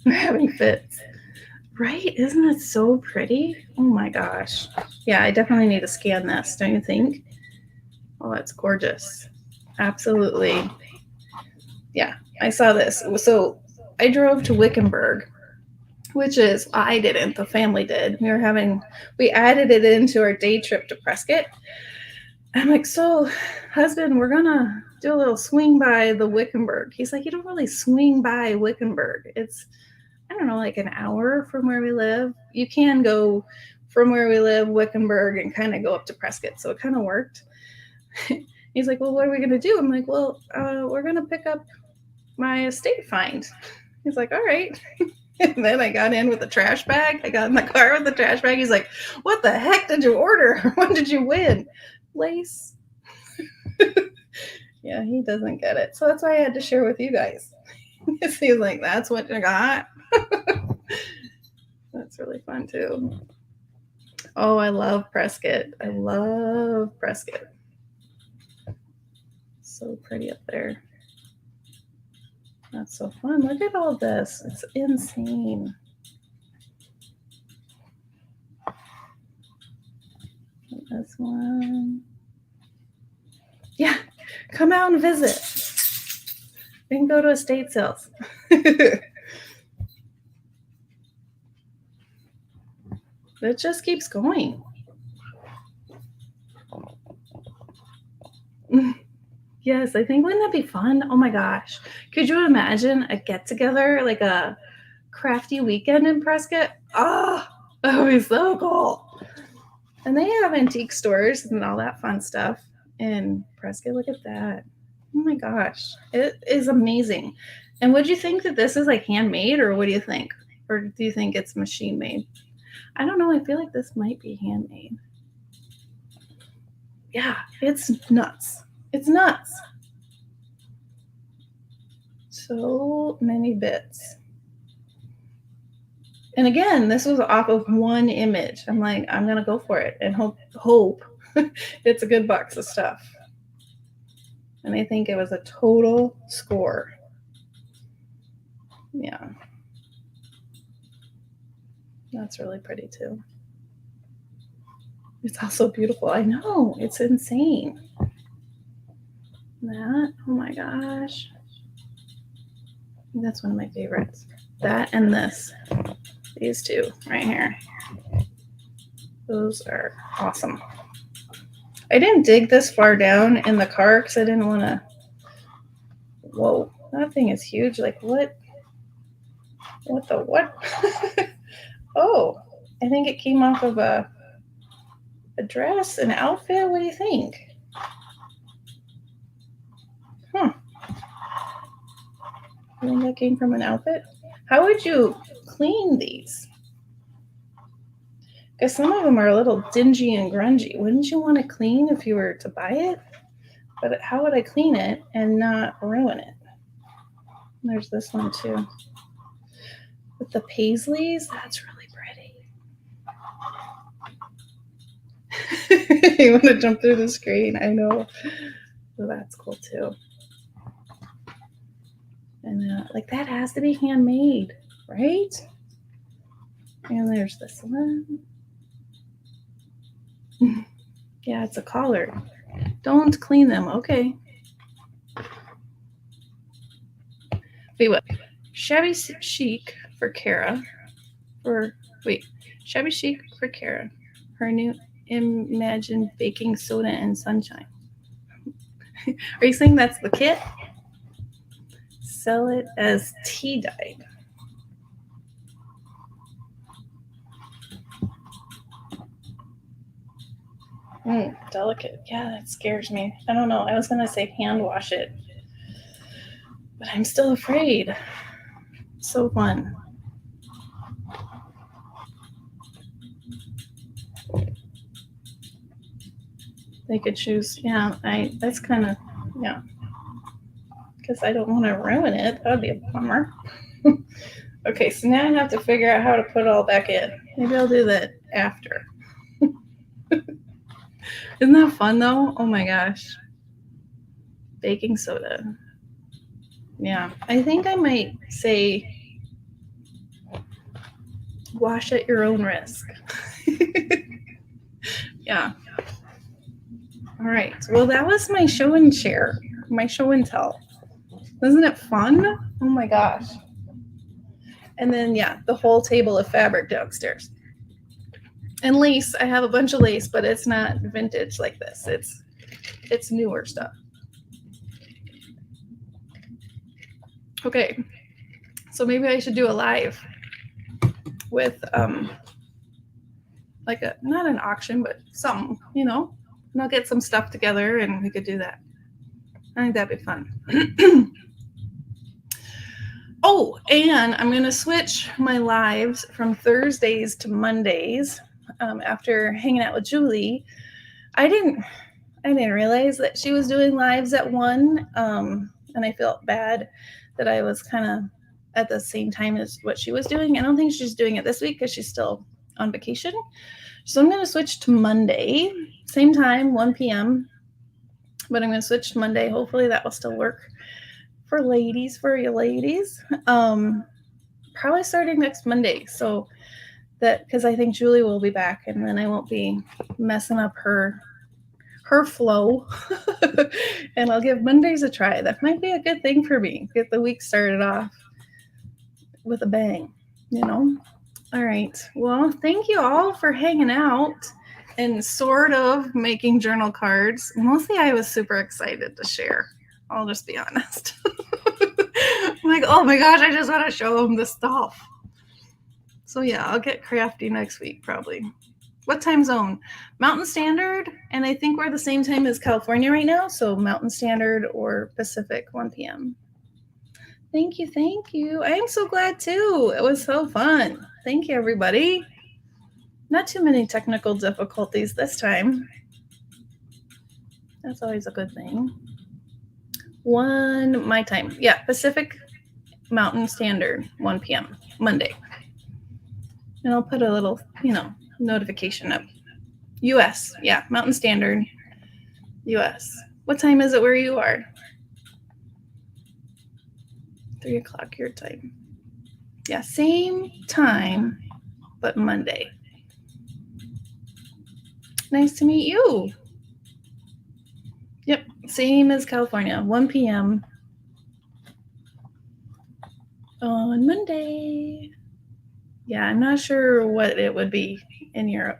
Speaker 1: I'm having fits. Right? Isn't it so pretty? Oh my gosh. Yeah, I definitely need to scan this, don't you think? Oh, it's gorgeous. Absolutely. Yeah, I saw this. So I drove to Wickenburg, which is, I didn't, the family did. We added it into our day trip to Prescott. I'm like, so husband, we're gonna do a little swing by the Wickenburg. He's like, you don't really swing by Wickenburg. It's, I don't know, like an hour from where we live. You can go from where we live, Wickenburg, and kind of go up to Prescott. So it kind of worked. He's like, well, what are we going to do? I'm like, well, we're going to pick up my estate find. He's like, all right. And then I got in with a trash bag. I got in the car with the trash bag. He's like, what the heck did you order? What did you win? Lace. Yeah, he doesn't get it. So that's why I had to share with you guys. He's like, that's what you got? That's really fun too. Oh, I love Prescott. I love Prescott. So pretty up there. That's so fun. Look at all this. It's insane. This one. Yeah, come out and visit. We can go to estate sales. It just keeps going. Yes, I think, wouldn't that be fun? Oh my gosh. Could you imagine a get together, like a crafty weekend in Prescott? Oh, that would be so cool. And they have antique stores and all that fun stuff in Prescott. Look at that. Oh my gosh. It is amazing. And would you think that this is like handmade, or what do you think? Or do you think it's machine made? I don't know. I feel like this might be handmade. Yeah, it's nuts. It's nuts. So many bits. And again, this was off of one image. I'm like, I'm going to go for it and hope it's a good box of stuff. And I think it was a total score. Yeah. That's really pretty too. It's also beautiful. I know. It's insane. That, oh my gosh. That's one of my favorites. That and this. These two right here. Those are awesome. I didn't dig this far down in the car because I didn't want to. Whoa, that thing is huge. Like what? What the what? Oh, I think it came off of a dress, an outfit. What do you think? Huh. I think that came from an outfit. How would you clean these? Because some of them are a little dingy and grungy. Wouldn't you want to clean if you were to buy it? But how would I clean it and not ruin it? There's this one too. With the paisleys, that's really pretty. You want to jump through the screen? I know. So that's cool too. And like that has to be handmade, right? And there's this one. Yeah, it's a collar. Don't clean them. Okay. Wait, what? Shabby chic for Cara. Shabby chic for Cara. Her new Imagine baking soda and sunshine. Are you saying that's the kit? Sell it as tea dyed. Delicate. Yeah, that scares me. I don't know. I was going to say hand wash it, but I'm still afraid. So fun. They could choose. Yeah, that's kind of, yeah. Because I don't want to ruin it. That would be a bummer. Okay, so now I have to figure out how to put it all back in. Maybe I'll do that after. Isn't that fun though? Oh my gosh. Baking soda. Yeah, I think I might say wash at your own risk. Yeah. All right. Well, that was my show and share, my show and tell. Isn't it fun? Oh my gosh. And then, yeah, the whole table of fabric downstairs. And lace, I have a bunch of lace, but it's not vintage like this. It's newer stuff. Okay, so maybe I should do a live with like not an auction, but something, you know, and I'll get some stuff together and we could do that. I think that'd be fun. Oh, and I'm going to switch my lives from Thursdays to Mondays. After hanging out with Julie, I didn't realize that she was doing lives at 1, and I felt bad that I was kind of at the same time as what she was doing. I don't think she's doing it this week because she's still on vacation. So I'm going to switch to Monday, same time, 1 p.m. But I'm going to switch to Monday. Hopefully that will still work for you ladies. Probably starting next Monday. So that, because I think Julie will be back and then I won't be messing up her flow. And I'll give Mondays a try. That might be a good thing for me. Get the week started off with a bang, you know? All right. Well, thank you all for hanging out and sort of making journal cards. Mostly I was super excited to share. I'll just be honest. I'm like, oh my gosh, I just want to show them the stuff. So yeah, I'll get crafty next week probably. What time zone? Mountain Standard, and I think we're the same time as California right now, so Mountain Standard or Pacific, 1 p.m. Thank you, thank you. I am so glad too. It was so fun. Thank you, everybody. Not too many technical difficulties this time. That's always a good thing. 1 my time. Yeah, Pacific Mountain Standard, 1 p.m. Monday. And I'll put a little, notification up. US, yeah, Mountain Standard, US. What time is it where you are? 3 o'clock your time. Yeah, same time, but Monday. Nice to meet you. Yep, same as California, 1 p.m. on Monday. Yeah, I'm not sure what it would be in Europe.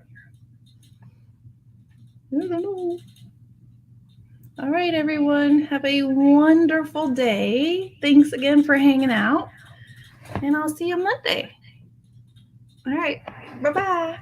Speaker 1: I don't know. All right, everyone. Have a wonderful day. Thanks again for hanging out. And I'll see you Monday. All right. Bye-bye.